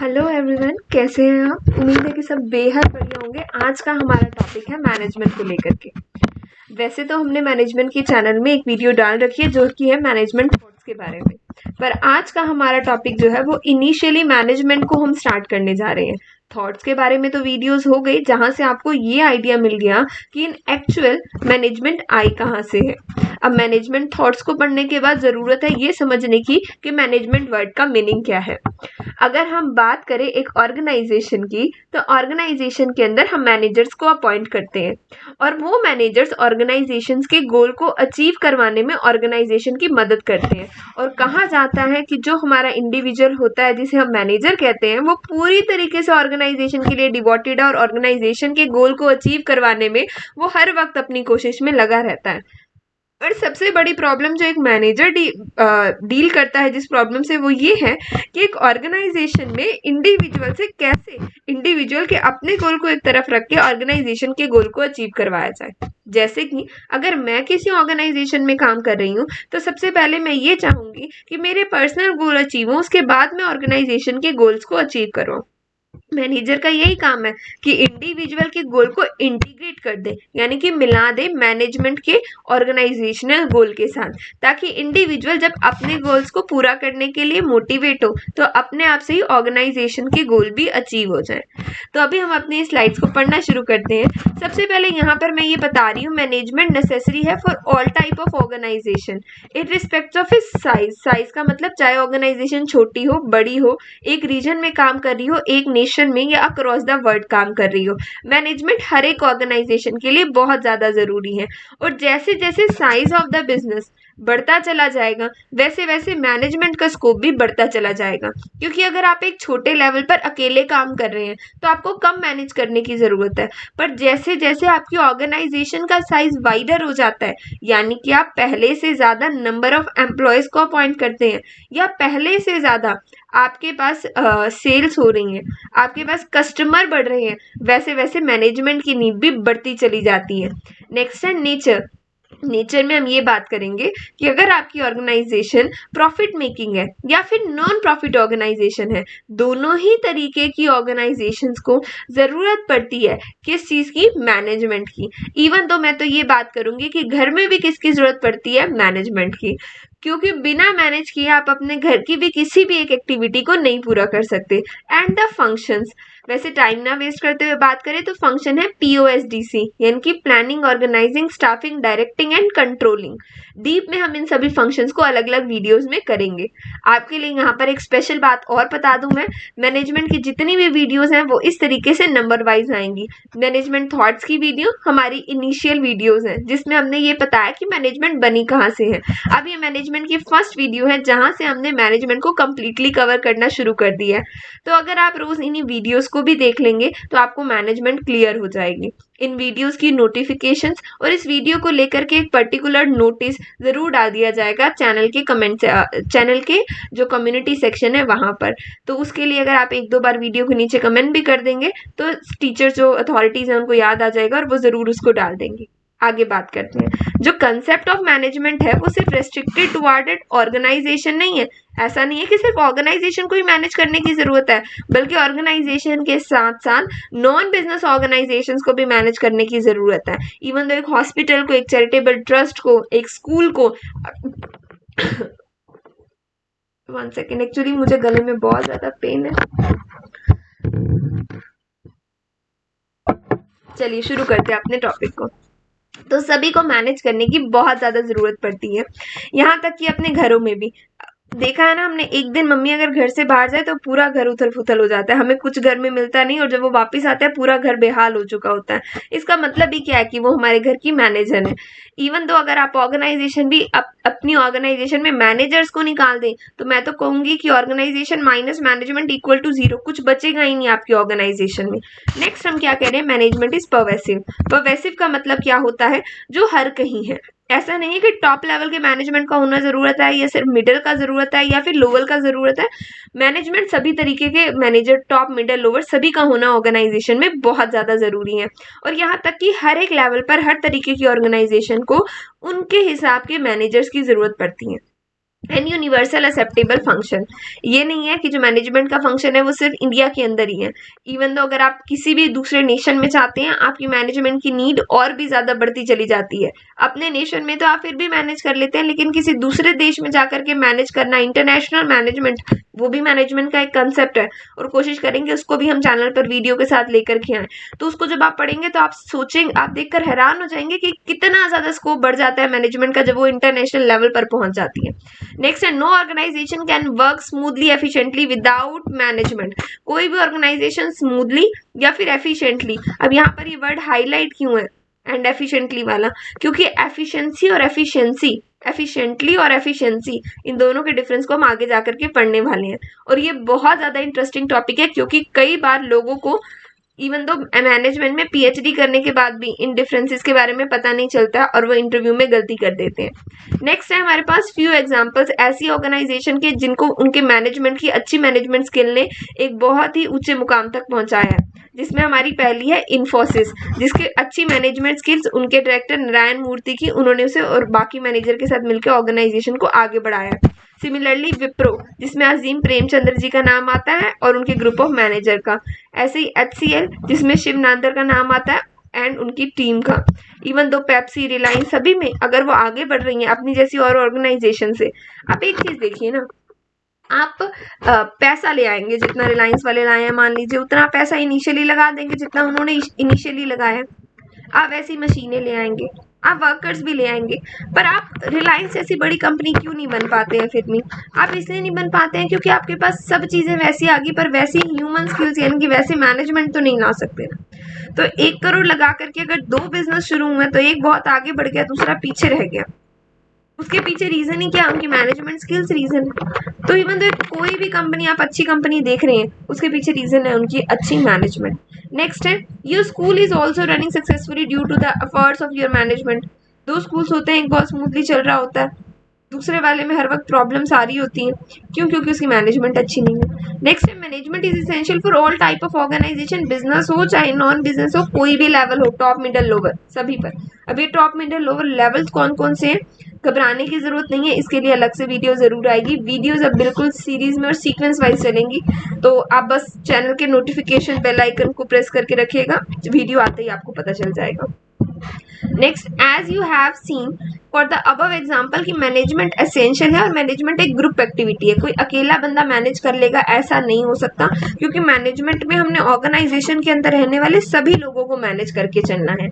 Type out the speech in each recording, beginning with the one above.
Hello everyone, कैसे हैं आप? उम्मीद है कि सब बेहद बढ़िया होंगे। आज का हमारा टॉपिक है मैनेजमेंट को लेकर के। वैसे तो हमने मैनेजमेंट के चैनल में एक वीडियो डाल रखी है जो कि है मैनेजमेंट थॉट्स के बारे में, पर आज का हमारा टॉपिक जो है वो इनिशियली मैनेजमेंट को हम स्टार्ट करने जा रहे हैं। थॉट्स के बारे में तो वीडियोस हो गई जहां से आपको ये आइडिया मिल गया कि इन एक्चुअल मैनेजमेंट आई कहाँ से है। अब मैनेजमेंट थॉट्स को पढ़ने के बाद ज़रूरत है ये समझने की कि मैनेजमेंट वर्ड का मीनिंग क्या है। अगर हम बात करें एक ऑर्गेनाइजेशन की, तो ऑर्गेनाइजेशन के अंदर हम मैनेजर्स को अपॉइंट करते हैं और वो मैनेजर्स ऑर्गेनाइजेशंस के गोल को अचीव करवाने में ऑर्गेनाइजेशन की मदद करते हैं। और कहा जाता है कि जो हमारा इंडिविजुअल होता है जिसे हम मैनेजर कहते हैं, वो पूरी तरीके से ऑर्गेनाइजेशन के लिए डिवोटेड है और ऑर्गेनाइजेशन के गोल को अचीव करवाने में वो हर वक्त अपनी कोशिश में लगा रहता है। और सबसे बड़ी प्रॉब्लम जो एक मैनेजर डील करता है जिस प्रॉब्लम से, वो ये है कि एक ऑर्गेनाइजेशन में इंडिविजुअल से कैसे इंडिविजुअल के अपने गोल को एक तरफ रख के ऑर्गेनाइजेशन के गोल को अचीव करवाया जाए। जैसे कि अगर मैं किसी ऑर्गेनाइजेशन में काम कर रही हूँ तो सबसे पहले मैं ये चाहूंगी कि मेरे पर्सनल गोल अचीव हो, उसके बाद मैं ऑर्गेनाइजेशन के गोल्स को अचीव करूँ। मैनेजर का यही काम है कि इंडिविजुअल के गोल को इंटीग्रेट कर दे, यानी कि मिला दे मैनेजमेंट के ऑर्गेनाइजेशनल गोल के साथ, ताकि इंडिविजुअल जब अपने गोल्स को पूरा करने के लिए मोटिवेट हो तो अपने आप से ही ऑर्गेनाइजेशन के गोल भी अचीव हो जाए। तो अभी हम अपनी स्लाइड्स को पढ़ना शुरू करते हैं। सबसे पहले यहाँ पर मैं ये बता रही हूँ, मैनेजमेंट नेसेसरी है for all type of organization in respect of इस साइज। साइज का मतलब चाहे ऑर्गेनाइजेशन छोटी हो बड़ी हो, एक रीजन में काम कर रही हो, एक नेशन में या अक्रॉस द वर्ल्ड काम कर रही हो, मैनेजमेंट हर एक ऑर्गेनाइजेशन के लिए बहुत ज्यादा जरूरी है। और जैसे जैसे साइज ऑफ द बिजनेस बढ़ता चला जाएगा वैसे वैसे मैनेजमेंट का स्कोप भी बढ़ता चला जाएगा, क्योंकि अगर आप एक छोटे लेवल पर अकेले काम कर रहे हैं तो आपको कम मैनेज करने की जरूरत है। पर जैसे जैसे आपकी ऑर्गेनाइजेशन का साइज वाइडर हो जाता है, यानी कि आप पहले से ज्यादा नंबर ऑफ एम्प्लॉयज को अपॉइंट करते हैं या पहले से ज्यादा आपके पास सेल्स हो रही हैं, आपके पास कस्टमर बढ़ रहे हैं, वैसे वैसे मैनेजमेंट की नीड भी बढ़ती चली जाती है। नेक्स्ट है नेचर। नेचर में हम ये बात करेंगे कि अगर आपकी ऑर्गेनाइजेशन प्रॉफिट मेकिंग है या फिर नॉन प्रॉफिट ऑर्गेनाइजेशन है, दोनों ही तरीके की ऑर्गेनाइजेशंस को जरूरत पड़ती है किस चीज की? मैनेजमेंट की। इवन तो मैं तो ये बात करूंगी कि घर में भी किसकी जरूरत पड़ती है? मैनेजमेंट की, क्योंकि बिना मैनेज किए आप अपने घर की भी किसी भी एक एक्टिविटी को नहीं पूरा कर सकते। एंड द फंक्शंस, वैसे टाइम ना वेस्ट करते हुए बात करें तो फंक्शन है POSDC, यानी कि planning, organizing, staffing, directing and controlling. Deep में हम इन सभी फंक्शंस को अलग अलग वीडियोस में करेंगे। आपके लिए यहाँ पर एक स्पेशल बात और बता दूं मैं, मैनेजमेंट की जितनी भी वीडियोस हैं वो इस तरीके से नंबर वाइज आएंगी। मैनेजमेंट थॉट्स की वीडियो हमारी इनिशियल वीडियोज है जिसमें हमने ये बताया कि मैनेजमेंट बनी कहाँ से है। अब ये मैनेजमेंट की फर्स्ट वीडियो है जहां से हमने मैनेजमेंट को कंप्लीटली कवर करना शुरू कर दिया है। तो अगर आप रोज इन्हीं वीडियोस को भी देख लेंगे तो आपको मैनेजमेंट क्लियर हो जाएगी। इन वीडियोस की नोटिफिकेशंस और इस वीडियो को लेकर के एक पर्टिकुलर नोटिस जरूर डाल दिया जाएगा चैनल के कमेंट, चैनल के जो कम्युनिटी सेक्शन है वहां पर। तो उसके लिए अगर आप एक दो बार वीडियो के नीचे कमेंट भी कर देंगे तो टीचर जो अथॉरिटीज हैं उनको याद आ जाएगा और वो जरूर उसको डाल देंगे। आगे बात करते हैं। जो कंसेप्ट ऑफ मैनेजमेंट है वो सिर्फ रेस्ट्रिक्टेड टुवर्ड ऑर्गेनाइजेशन नहीं है। ऐसा नहीं है कि सिर्फ ऑर्गेनाइजेशन को ही मैनेज करने की जरूरत है, बल्कि ऑर्गेनाइजेशन के साथ साथ नॉन बिजनेस ऑर्गेनाइजेशंस को भी मैनेज करने की जरूरत है। इवन तो एक हॉस्पिटल को, एक चैरिटेबल ट्रस्ट को, एक स्कूल को वन सेकेंड, एक्चुअली मुझे गले में बहुत ज्यादा पेन है। चलिए शुरू करते हैं अपने टॉपिक को। तो सभी को मैनेज करने की बहुत ज्यादा जरूरत पड़ती है, यहाँ तक कि अपने घरों में भी। देखा है ना हमने, एक दिन मम्मी अगर घर से बाहर जाए तो पूरा घर उथल फुथल हो जाता है, हमें कुछ घर में मिलता नहीं और जब वो वापस आते हैं पूरा घर बेहाल हो चुका होता है। इसका मतलब ही क्या है कि वो हमारे घर की मैनेजर है। इवन तो अगर आप ऑर्गेनाइजेशन भी अपनी ऑर्गेनाइजेशन में मैनेजर्स को निकाल दें तो मैं तो कहूंगी कि organization minus management equal to 0, कुछ बचेगा ही नहीं आपकी ऑर्गेनाइजेशन में। नेक्स्ट हम क्या कह रहे हैं, मैनेजमेंट इज परवेसिव। परवेसिव का मतलब क्या होता है? जो हर कहीं है। ऐसा नहीं है कि टॉप लेवल के मैनेजमेंट का होना जरूरत है या सिर्फ मिडिल का जरूरत है या फिर लोअर का जरूरत है। मैनेजमेंट सभी तरीके के मैनेजर, टॉप, मिडिल, लोअर सभी का होना ऑर्गेनाइजेशन में बहुत ज्यादा जरूरी है। और यहाँ तक कि हर एक लेवल पर हर तरीके की ऑर्गेनाइजेशन को उनके हिसाब के मैनेजर्स की जरूरत पड़ती है। And universal acceptable function. ये नहीं है कि जो मैनेजमेंट का फंक्शन है वो सिर्फ इंडिया के अंदर ही है। इवन तो अगर आप किसी भी दूसरे नेशन में चाहते हैं, आपकी मैनेजमेंट की नीड और भी ज़्यादा बढ़ती चली जाती है। अपने नेशन में तो आप फिर भी मैनेज कर लेते हैं, लेकिन किसी दूसरे देश में जाकर के मैनेज करना, इंटरनेशनल मैनेजमेंट, वो भी मैनेजमेंट का एक कंसेप्ट है। और कोशिश करेंगे उसको भी हम चैनल पर वीडियो के साथ लेकर के आए। तो उसको जब आप पढ़ेंगे तो आप सोचेंगे, आप देखकर हैरान हो जाएंगे कि कितना ज़्यादा स्कोप बढ़ जाता है मैनेजमेंट का जब वो इंटरनेशनल लेवल पर पहुंच जाती है। नेक्स्ट है, no organization can work smoothly efficiently without management. कोई भी ऑर्गेनाइजेशन स्मूथली या फिर एफिशिएंटली, अब यहाँ पर ये वर्ड हाईलाइट क्यों है एंड एफिशिएंटली वाला, क्योंकि एफिशिएंसी और एफिशिएंसी, एफिशिएंटली और एफिशिएंसी, इन दोनों के डिफरेंस को हम आगे जाकर के पढ़ने वाले हैं। और ये बहुत ज़्यादा इंटरेस्टिंग टॉपिक है, क्योंकि कई बार लोगों को इवन दो मैनेजमेंट में पीएचडी करने के बाद भी इन डिफरेंसेस के बारे में पता नहीं चलता और वो इंटरव्यू में गलती कर देते हैं। नेक्स्ट है हमारे पास फ्यू एग्जांपल्स ऐसी ऑर्गेनाइजेशन के जिनको उनके मैनेजमेंट की अच्छी मैनेजमेंट स्किल ने एक बहुत ही ऊंचे मुकाम तक पहुंचाया है, जिसमें हमारी पहली है इन्फोसिस, जिसके अच्छी मैनेजमेंट स्किल्स उनके डायरेक्टर नारायण मूर्ति की, उन्होंने उसे और बाकी मैनेजर के साथ मिलकर ऑर्गेनाइजेशन को आगे बढ़ाया। सिमिलरली विप्रो, जिसमें अजीम प्रेमचंद्र जी का नाम आता है और उनके ग्रुप ऑफ मैनेजर का। ऐसे ही HCL, जिसमें शिव नांदर का नाम आता है एंड उनकी टीम का। इवन दो पेप्सी, रिलायंस, सभी में अगर वो आगे बढ़ रही हैं अपनी जैसी और ऑर्गेनाइजेशन से। आप एक चीज देखिए ना, आप पैसा ले आएंगे जितना रिलायंस वाले लाए हैं, मान लीजिए उतना पैसा इनिशियली लगा देंगे जितना उन्होंने इनिशियली लगाया। आप ऐसी मशीनें ले आएंगे, आप वर्कर्स भी ले आएंगे, पर आप रिलायंस जैसी बड़ी कंपनी क्यों नहीं बन पाते हैं? फिर भी आप इसलिए नहीं बन पाते हैं क्योंकि आपके पास सब चीज़ें वैसी आ गई, पर वैसी ह्यूमन स्किल्स यानी कि वैसे मैनेजमेंट तो नहीं ला सकते ना। तो 1 करोड़ लगा करके अगर 2 बिजनेस शुरू हुए तो एक बहुत आगे बढ़ गया, दूसरा पीछे रह गया। उसके पीछे रीजन ही क्या? उनकी मैनेजमेंट स्किल्स रीजन है। तो इवन तो कोई भी कंपनी, आप अच्छी कंपनी देख रहे हैं, उसके पीछे रीजन है उनकी अच्छी मैनेजमेंट। नेक्स्ट है, your school is also running successfully due to the efforts of your management. 2 schools होते हैं, एक बहुत स्मूथली चल रहा होता है, दूसरे वाले में हर वक्त प्रॉब्लम्स आ रही होती हैं। क्यों? क्योंकि उसकी मैनेजमेंट अच्छी नहीं है। नेक्स्ट है, management is essential for all type of organization, business हो चाहे नॉन बिजनेस हो, कोई भी लेवल हो, टॉप मिडल लोअर सभी पर। अब ये टॉप मिडल लोअर लेवल्स कौन कौन से हैं, घबराने की जरूरत नहीं है, इसके लिए अलग से वीडियो जरूर आएगी। वीडियोज अब बिल्कुल सीरीज में और सीक्वेंस वाइज चलेंगी, तो आप बस चैनल के नोटिफिकेशन बेल आइकन को प्रेस करके रखिएगा, वीडियो आते ही आपको पता चल जाएगा। Next, as you have seen for the above example कि मैनेजमेंट एसेंशियल है और मैनेजमेंट एक ग्रुप एक्टिविटी है। कोई अकेला बंदा मैनेज कर लेगा ऐसा नहीं हो सकता, क्योंकि मैनेजमेंट में हमने ऑर्गेनाइजेशन के अंदर रहने वाले सभी लोगों को मैनेज करके चलना है।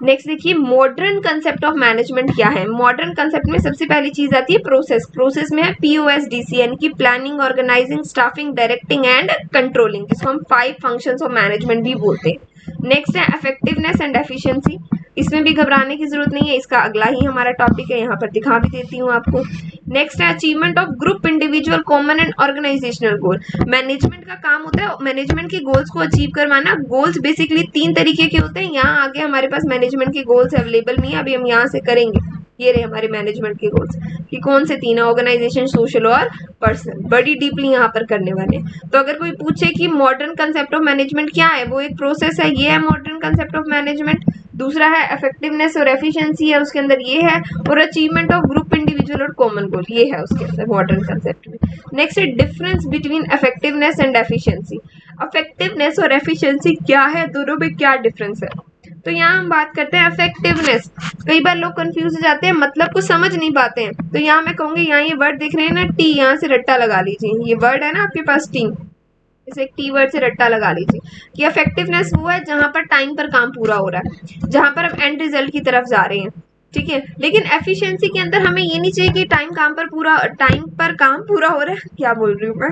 नेक्स्ट देखिए, मॉडर्न कंसेप्ट ऑफ मैनेजमेंट क्या है। मॉडर्न कंसेप्ट में सबसे पहली चीज आती है प्रोसेस। प्रोसेस में है POSDC यानी कि planning, organizing, staffing, directing and controlling, जिसको हम 5 फंक्शंस ऑफ मैनेजमेंट भी बोलते हैं। नेक्स्ट है इफेक्टिवनेस एंड एफिशिएंसी। इसमें भी घबराने की जरूरत नहीं है, इसका अगला ही हमारा टॉपिक है, यहाँ पर दिखा भी देती हूँ आपको। नेक्स्ट है achievement of group, individual, common and organizational goal. Management का काम होता है मैनेजमेंट के गोल्स को अचीव करवाना। गोल्स बेसिकली 3 तरीके के होते हैं। यहाँ आगे हमारे पास मैनेजमेंट के गोल्स अवेलेबल नहीं है, अभी हम यहाँ से करेंगे। ये रहे हमारे मैनेजमेंट के गोल्स कि कौन से 3 है, ऑर्गेनाइजेशन, सोशल और पर्सनल। बड़ी डीपली यहाँ पर करने वाले। तो अगर कोई पूछे कि मॉडर्न कंसेप्ट ऑफ मैनेजमेंट क्या है, वो एक प्रोसेस है, ये है मॉडर्न कंसेप्ट ऑफ मैनेजमेंट। दूसरा है इफेक्टिवनेस और एफिशिएंसी है, उसके अंदर ये है, और अचीवमेंट ऑफ ग्रुप, इंडिविजुअल और कॉमन गोल, ये है उसके अंदर मॉडर्न कंसेप्ट में। नेक्स्ट है difference between effectiveness and efficiency. Effectiveness और एफिशिएंसी क्या है, दोनों में क्या डिफरेंस है। तो यहाँ हम बात करते हैं इफेक्टिवनेस। कई बार लोग कंफ्यूज हो जाते हैं, मतलब को समझ नहीं पाते हैं। तो यहाँ मैं कहूँगी, यहाँ ये वर्ड दिख रहे हैं ना, टी, यहाँ से रट्टा लगा लीजिए। ये वर्ड है ना आपके पास टी, इसे एक टी वर्ड से रट्टा लगा लीजिए कि इफेक्टिवनेस वो है जहां पर टाइम पर काम पूरा हो रहा है, जहां पर हम एंड रिजल्ट की तरफ जा रहे हैं, ठीक है। लेकिन एफिशिएंसी के अंदर हमें ये नहीं चाहिए कि टाइम पर काम पूरा हो रहा है, क्या बोल रही हूँ मैं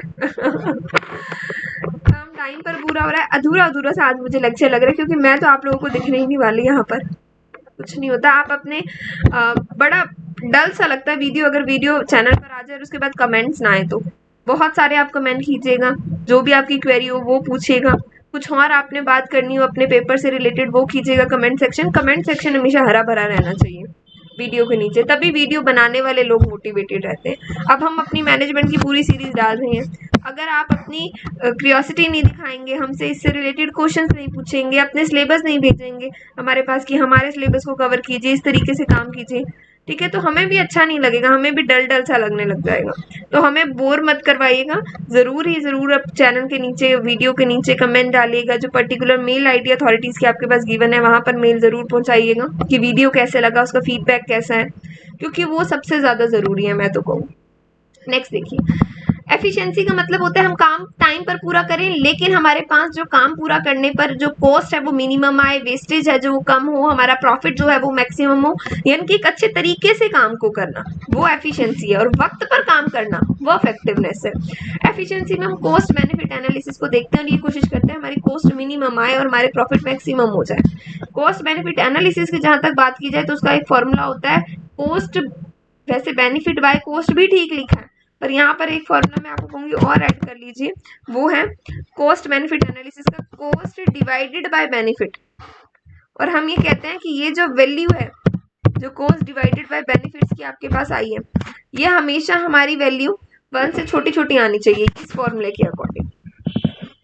काम टाइम पर पूरा हो रहा है, अधूरा अधूरा सा आज मुझे लेक्चर लग रहा है, क्योंकि मैं तो आप लोगों को दिखने ही नहीं वाली यहाँ पर, कुछ नहीं होता। आप अपने बड़ा डल सा लगता है वीडियो, अगर वीडियो चैनल पर आ जाए और उसके बाद कमेंट्स ना आए तो बहुत सारे आप कमेंट कीजिएगा, जो भी आपकी क्वेरी हो वो पूछिएगा, कुछ और आपने बात करनी हो अपने पेपर से रिलेटेड वो कीजिएगा कमेंट सेक्शन हमेशा हरा भरा रहना चाहिए वीडियो के नीचे, तभी वीडियो बनाने वाले लोग मोटिवेटेड रहते हैं। अब हम अपनी मैनेजमेंट की पूरी सीरीज डाल रहे हैं, अगर आप अपनी क्यूरियोसिटी नहीं दिखाएंगे, हमसे इससे रिलेटेड क्वेश्चंस नहीं पूछेंगे, अपने सिलेबस नहीं भेजेंगे हमारे पास कि हमारे सिलेबस को कवर कीजिए, इस तरीके से काम कीजिए, ठीक है, तो हमें भी अच्छा नहीं लगेगा, हमें भी डल डल सा लगने लग जाएगा। तो हमें बोर मत करवाइएगा, ज़रूर ही ज़रूर आप चैनल के नीचे, वीडियो के नीचे कमेंट डालिएगा। जो पर्टिकुलर मेल आईडी अथॉरिटीज़ की आपके पास गिवन है वहाँ पर मेल ज़रूर पहुँचाइएगा कि वीडियो कैसे लगा, उसका फीडबैक कैसा है, क्योंकि वो सबसे ज़्यादा ज़रूरी है, मैं तो कहूँ। नेक्स्ट देखिए, एफिशिएंसी का मतलब होता है हम काम टाइम पर पूरा करें, लेकिन हमारे पास जो काम पूरा करने पर जो कॉस्ट है वो मिनिमम आए, वेस्टेज है जो वो कम हो, हमारा प्रॉफिट जो है वो मैक्सिमम हो, यानी कि एक अच्छे तरीके से काम को करना, वो एफिशिएंसी है। और वक्त पर काम करना वो इफेक्टिवनेस है। एफिशिएंसी में हम कॉस्ट बेनिफिट एनालिसिस को देखते हैं और ये कोशिश करते हैं हमारी कॉस्ट मिनिमम आए और हमारे प्रॉफिट मैक्सिमम हो जाए। कॉस्ट बेनिफिट एनालिसिस की जहां तक बात की जाए तो उसका एक फॉर्मूला होता है कॉस्ट, वैसे बेनिफिट बाय कॉस्ट भी ठीक लिखा है, पर यहाँ पर एक फॉर्मूला मैं आपको कहूंगी और ऐड कर लीजिए, वो है कॉस्ट बेनिफिट एनालिसिस का कॉस्ट डिवाइडेड बाय बेनिफिट। और हम ये कहते हैं कि ये जो वैल्यू है, जो कॉस्ट डिवाइडेड बाय बेनिफिट्स की आपके पास आई है, ये हमेशा हमारी वैल्यू 1 से छोटी छोटी आनी चाहिए इस फॉर्मूले के अकॉर्डिंग।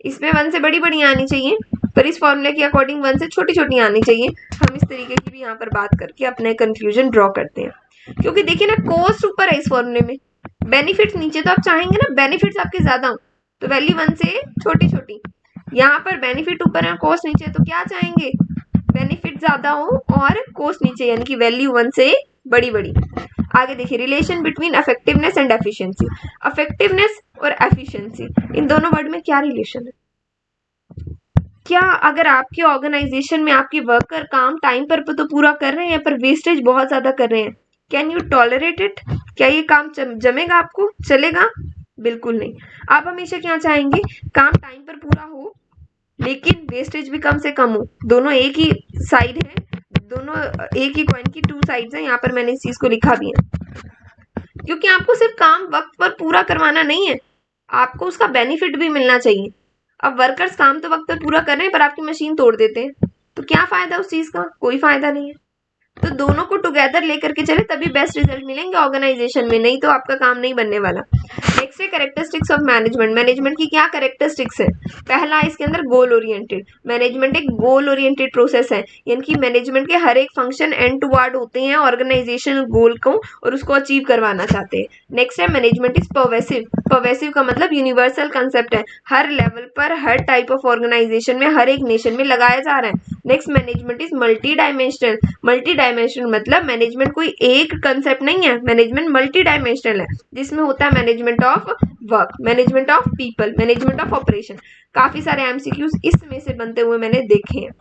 इसमें 1 से बड़ी बड़ी आनी चाहिए, पर इस फॉर्मूले के अकॉर्डिंग 1 से छोटी छोटी आनी चाहिए। हम इस तरीके की भी यहाँ पर बात करके अपने कंक्लूजन ड्रॉ करते हैं, क्योंकि देखिए ना, कॉस्ट ऊपर है इस फॉर्मूले में, बेनिफिट्स नीचे, तो आप चाहेंगे ना बेनिफिट्स आपके ज्यादा हो तो वैल्यू 1 से छोटी छोटी। यहाँ पर बेनिफिट ऊपर है, कॉस्ट नीचे, तो क्या चाहेंगे, बेनिफिट ज्यादा हो और कॉस्ट नीचे, यानी कि वैल्यू 1 से बड़ी बड़ी। आगे देखिए, relation between effectiveness and efficiency. Effectiveness और एफिशिएंसी, इन दोनों वर्ड में क्या रिलेशन है? क्या अगर आपके ऑर्गेनाइजेशन में आपके वर्कर काम टाइम पर तो पूरा कर रहे हैं पर वेस्टेज बहुत ज्यादा कर रहे हैं, कैन यू टॉलरेट इट? क्या ये काम जमेगा, आपको चलेगा? बिल्कुल नहीं। आप हमेशा क्या चाहेंगे, काम टाइम पर पूरा हो लेकिन वेस्टेज भी कम से कम हो। दोनों एक ही साइड है, दोनों एक ही कॉइन की 2 साइड्स हैं, यहाँ पर मैंने इस चीज को लिखा भी है, क्योंकि आपको सिर्फ काम वक्त पर पूरा करवाना नहीं है, आपको उसका बेनिफिट भी मिलना चाहिए। अब वर्कर्स काम तो वक्त पर पूरा कर रहे हैं पर आपकी मशीन तोड़ देते हैं, तो क्या फायदा उस चीज का? कोई फायदा नहीं है। तो दोनों को टुगेदर लेकर के चले तभी बेस्ट रिजल्ट मिलेंगे ऑर्गेनाइजेशन में, नहीं तो आपका काम नहीं बनने वाला। नेक्स्ट है कैरेक्टरिस्टिक्स ऑफ मैनेजमेंट। मैनेजमेंट की क्या कैरेक्टरिस्टिक्स है? पहला है इसके अंदर गोल ओरिएंटेड। मैनेजमेंट एक गोल ओरिएंटेड प्रोसेस है, यानी कि मैनेजमेंट के हर एक फंक्शन एंड टुवर्ड होते हैं ऑर्गेनाइजेशनल गोल को और उसको अचीव करवाना चाहते हैं। नेक्स्ट है मैनेजमेंट इज पर्वेसिव। पर्वेसिव का मतलब यूनिवर्सल कंसेप्ट है, हर लेवल पर, हर टाइप ऑफ ऑर्गेनाइजेशन में, हर एक नेशन में लगाया जा रहा है। Next management is multi dimensional. Multi dimensional मतलब मैनेजमेंट कोई एक कंसेप्ट नहीं है, मैनेजमेंट मल्टी डायमेंशनल है, जिसमें होता है management of work, management of people, management of operation. काफी सारे एमसीक्यूज इसमें से बनते हुए मैंने देखे हैं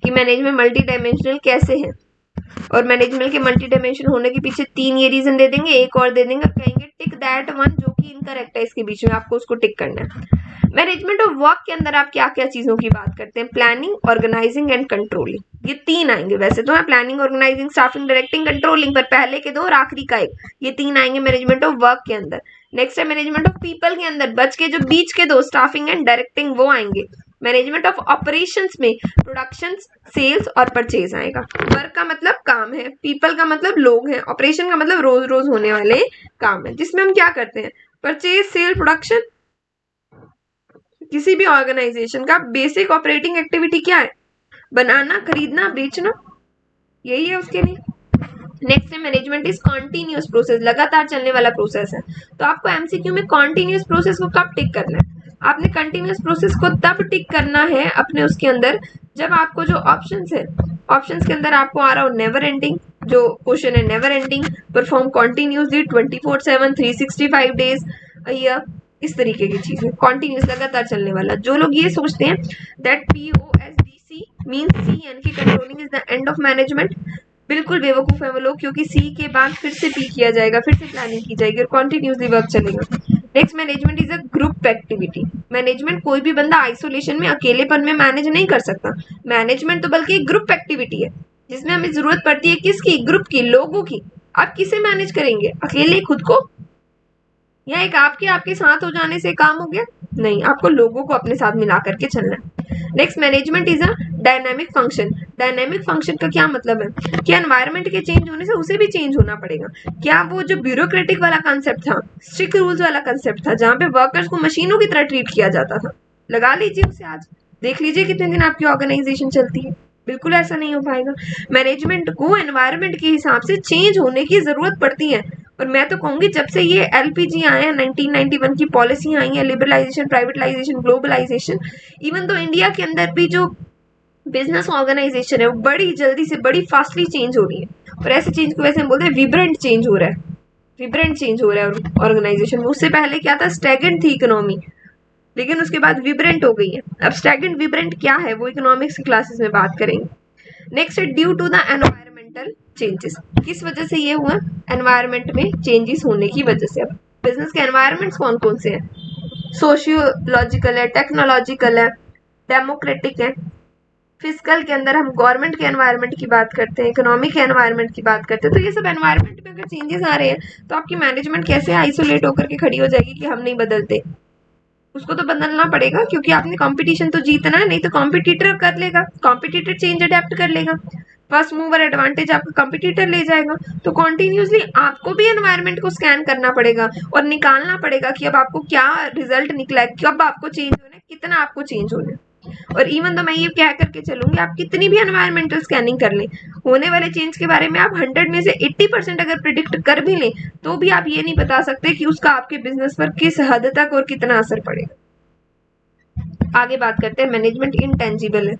कि मैनेजमेंट मल्टी डायमेंशनल कैसे है, और मैनेजमेंट के मल्टी डायमेंशन होने के पीछे 3 ये रीजन दे देंगे, एक और दे देंगे, कहेंगे टिक दैट वन, जो कि इनकरेक्ट है, इसके बीच में आपको उसको टिक करना है। मैनेजमेंट ऑफ वर्क के अंदर आप क्या क्या चीजों की बात करते हैं? प्लानिंग, ऑर्गेनाइजिंग एंड कंट्रोलिंग, ये 3 आएंगे। वैसे तो है planning, organizing, staffing, directing, controlling, पर पहले के 2 और आखिरी का 1, ये 3 आएंगे मैनेजमेंट ऑफ वर्क के अंदर। नेक्स्ट है मैनेजमेंट ऑफ पीपल के अंदर, बच के जो बीच के 2 स्टाफिंग एंड डायरेक्टिंग वो आएंगे। मैनेजमेंट ऑफ ऑपरेशंस में प्रोडक्शन, सेल्स और परचेज आएगा। वर्क का मतलब काम है, पीपल का मतलब लोग हैं, ऑपरेशन का मतलब रोज रोज होने वाले काम है, जिसमें हम क्या करते हैं, परचेज, सेल, प्रोडक्शन। किसी भी ऑर्गेनाइजेशन का बेसिक ऑपरेटिंग एक्टिविटी क्या है? बनाना, खरीदना, बेचना, यही है उसके लिए। नेक्स्ट है मैनेजमेंट इज कॉन्टिन्यूस प्रोसेस, लगातार चलने वाला प्रोसेस है। तो आपको एमसीक्यू में कॉन्टिन्यूस प्रोसेस को कब टिक करना है? आपने कंटिन्यूस प्रोसेस को तब टिक करना है अपने उसके अंदर जब आपको जो ऑप्शंस है, ऑप्शंस के अंदर आपको आ रहा हो नेवर एंडिंग, जो क्वेश्चन है never ending, perform continuously 24/7 365 days a year, इस तरीके की चीजें, कॉन्टिन्यूस लगातार चलने वाला। जो लोग ये सोचते हैं दैट POSDC मीन्स सी, यानी कि controlling is the end of management, बिल्कुल बेवकूफ है वो लोग, क्योंकि सी के बाद फिर से पी किया जाएगा, फिर से प्लानिंग की जाएगी और कॉन्टिन्यूसली वर्क चलेगा। Next management is a group activity. Management कोई भी बंदा आइसोलेशन में, अकेलेपन में मैनेज नहीं कर सकता। मैनेजमेंट तो बल्कि एक ग्रुप एक्टिविटी है, जिसमें हमें जरूरत पड़ती है किसकी? ग्रुप की, लोगों की। आप किसे मैनेज करेंगे? अकेले खुद को? या एक आपके साथ हो जाने से काम हो गया? नहीं, आपको लोगों को अपने साथ मिला करके चलना है। Next management is a dynamic function. Dynamic function का क्या मतलब है कि एनवायरनमेंट के चेंज होने से उसे भी चेंज होना पड़ेगा। क्या वो जो ब्यूरोक्रेटिक वाला कंसेप्ट था, स्ट्रिक्ट रूल्स वाला कंसेप्ट था, जहां पे वर्कर्स को मशीनों की तरह ट्रीट किया जाता था, लगा लीजिए उसे आज, देख लीजिए कितने दिन आपकी ऑर्गेनाइजेशन चलती है। बिल्कुल ऐसा नहीं हो पाएगा। मैनेजमेंट को एनवायरनमेंट के हिसाब से चेंज होने की जरूरत पड़ती है। और मैं तो कहूंगी जब से ये एलपीजी आए हैं, 1991 की पॉलिसी आई है, लिबरलाइजेशन, प्राइवेटाइजेशन, ग्लोबलाइजेशन, इवन तो इंडिया के अंदर भी जो बिजनेस ऑर्गेनाइजेशन है वो बड़ी जल्दी से बड़ी फास्टली चेंज हो रही है। और ऐसे चेंज को वैसे हम बोलते हैं विब्रेंट चेंज हो रहा है, विब्रेंट चेंज हो रहा है ऑर्गेनाइजेशन में। उससे पहले क्या था, स्टैगनेंट थी इकोनॉमी, लेकिन उसके बाद विब्रेंट हो गई है। अब स्टैगनेंट विब्रेंट क्या है वो इकोनॉमिक्स की क्लासेस में बात करेंगे। नेक्स्ट है due to the environmental changes. किस वजह से ये हुआ, एनवायरमेंट में चेंजेस होने की वजह से। अब बिजनेस के एनवायरमेंट्स कौन कौन से हैं, सोशियोलॉजिकल है, टेक्नोलॉजिकल है, डेमोक्रेटिक है। फिजिकल के अंदर हम गवर्नमेंट के एनवायरनमेंट की बात करते हैं, इकोनॉमिक के एनवायरनमेंट की बात करते हैं। तो ये सब एनवायरनमेंट में अगर चेंजेस आ रहे हैं तो आपकी मैनेजमेंट कैसे आइसोलेट होकर के खड़ी हो जाएगी कि हम नहीं बदलते। उसको तो बदलना पड़ेगा, क्योंकि आपने कंपटीशन तो जीतना है, नहीं तो कॉम्पिटिटर कर लेगा, कॉम्पिटिटर चेंज अडेप्ट कर लेगा, फर्स्ट मूवर एडवांटेज आपका कंपटीटर ले जाएगा। तो कॉन्टिन्यूसली आपको भी एनवायरनमेंट को स्कैन करना पड़ेगा और निकालना पड़ेगा कि अब आपको क्या रिजल्ट निकला है, कब आपको चेंज होना है, कितना आपको चेंज होना है। और इवन तो मैं ये कह करके चलूंगी, आप कितनी भी एनवायरमेंटल स्कैनिंग कर लें, होने वाले चेंज के बारे में आप 100 में से 80% अगर प्रिडिक्ट कर भी लें तो भी आप ये नहीं बता सकते कि उसका आपके बिजनेस पर किस हद तक और कितना असर पड़ेगा। आगे बात करते हैं, मैनेजमेंट इनटेंजिबल है।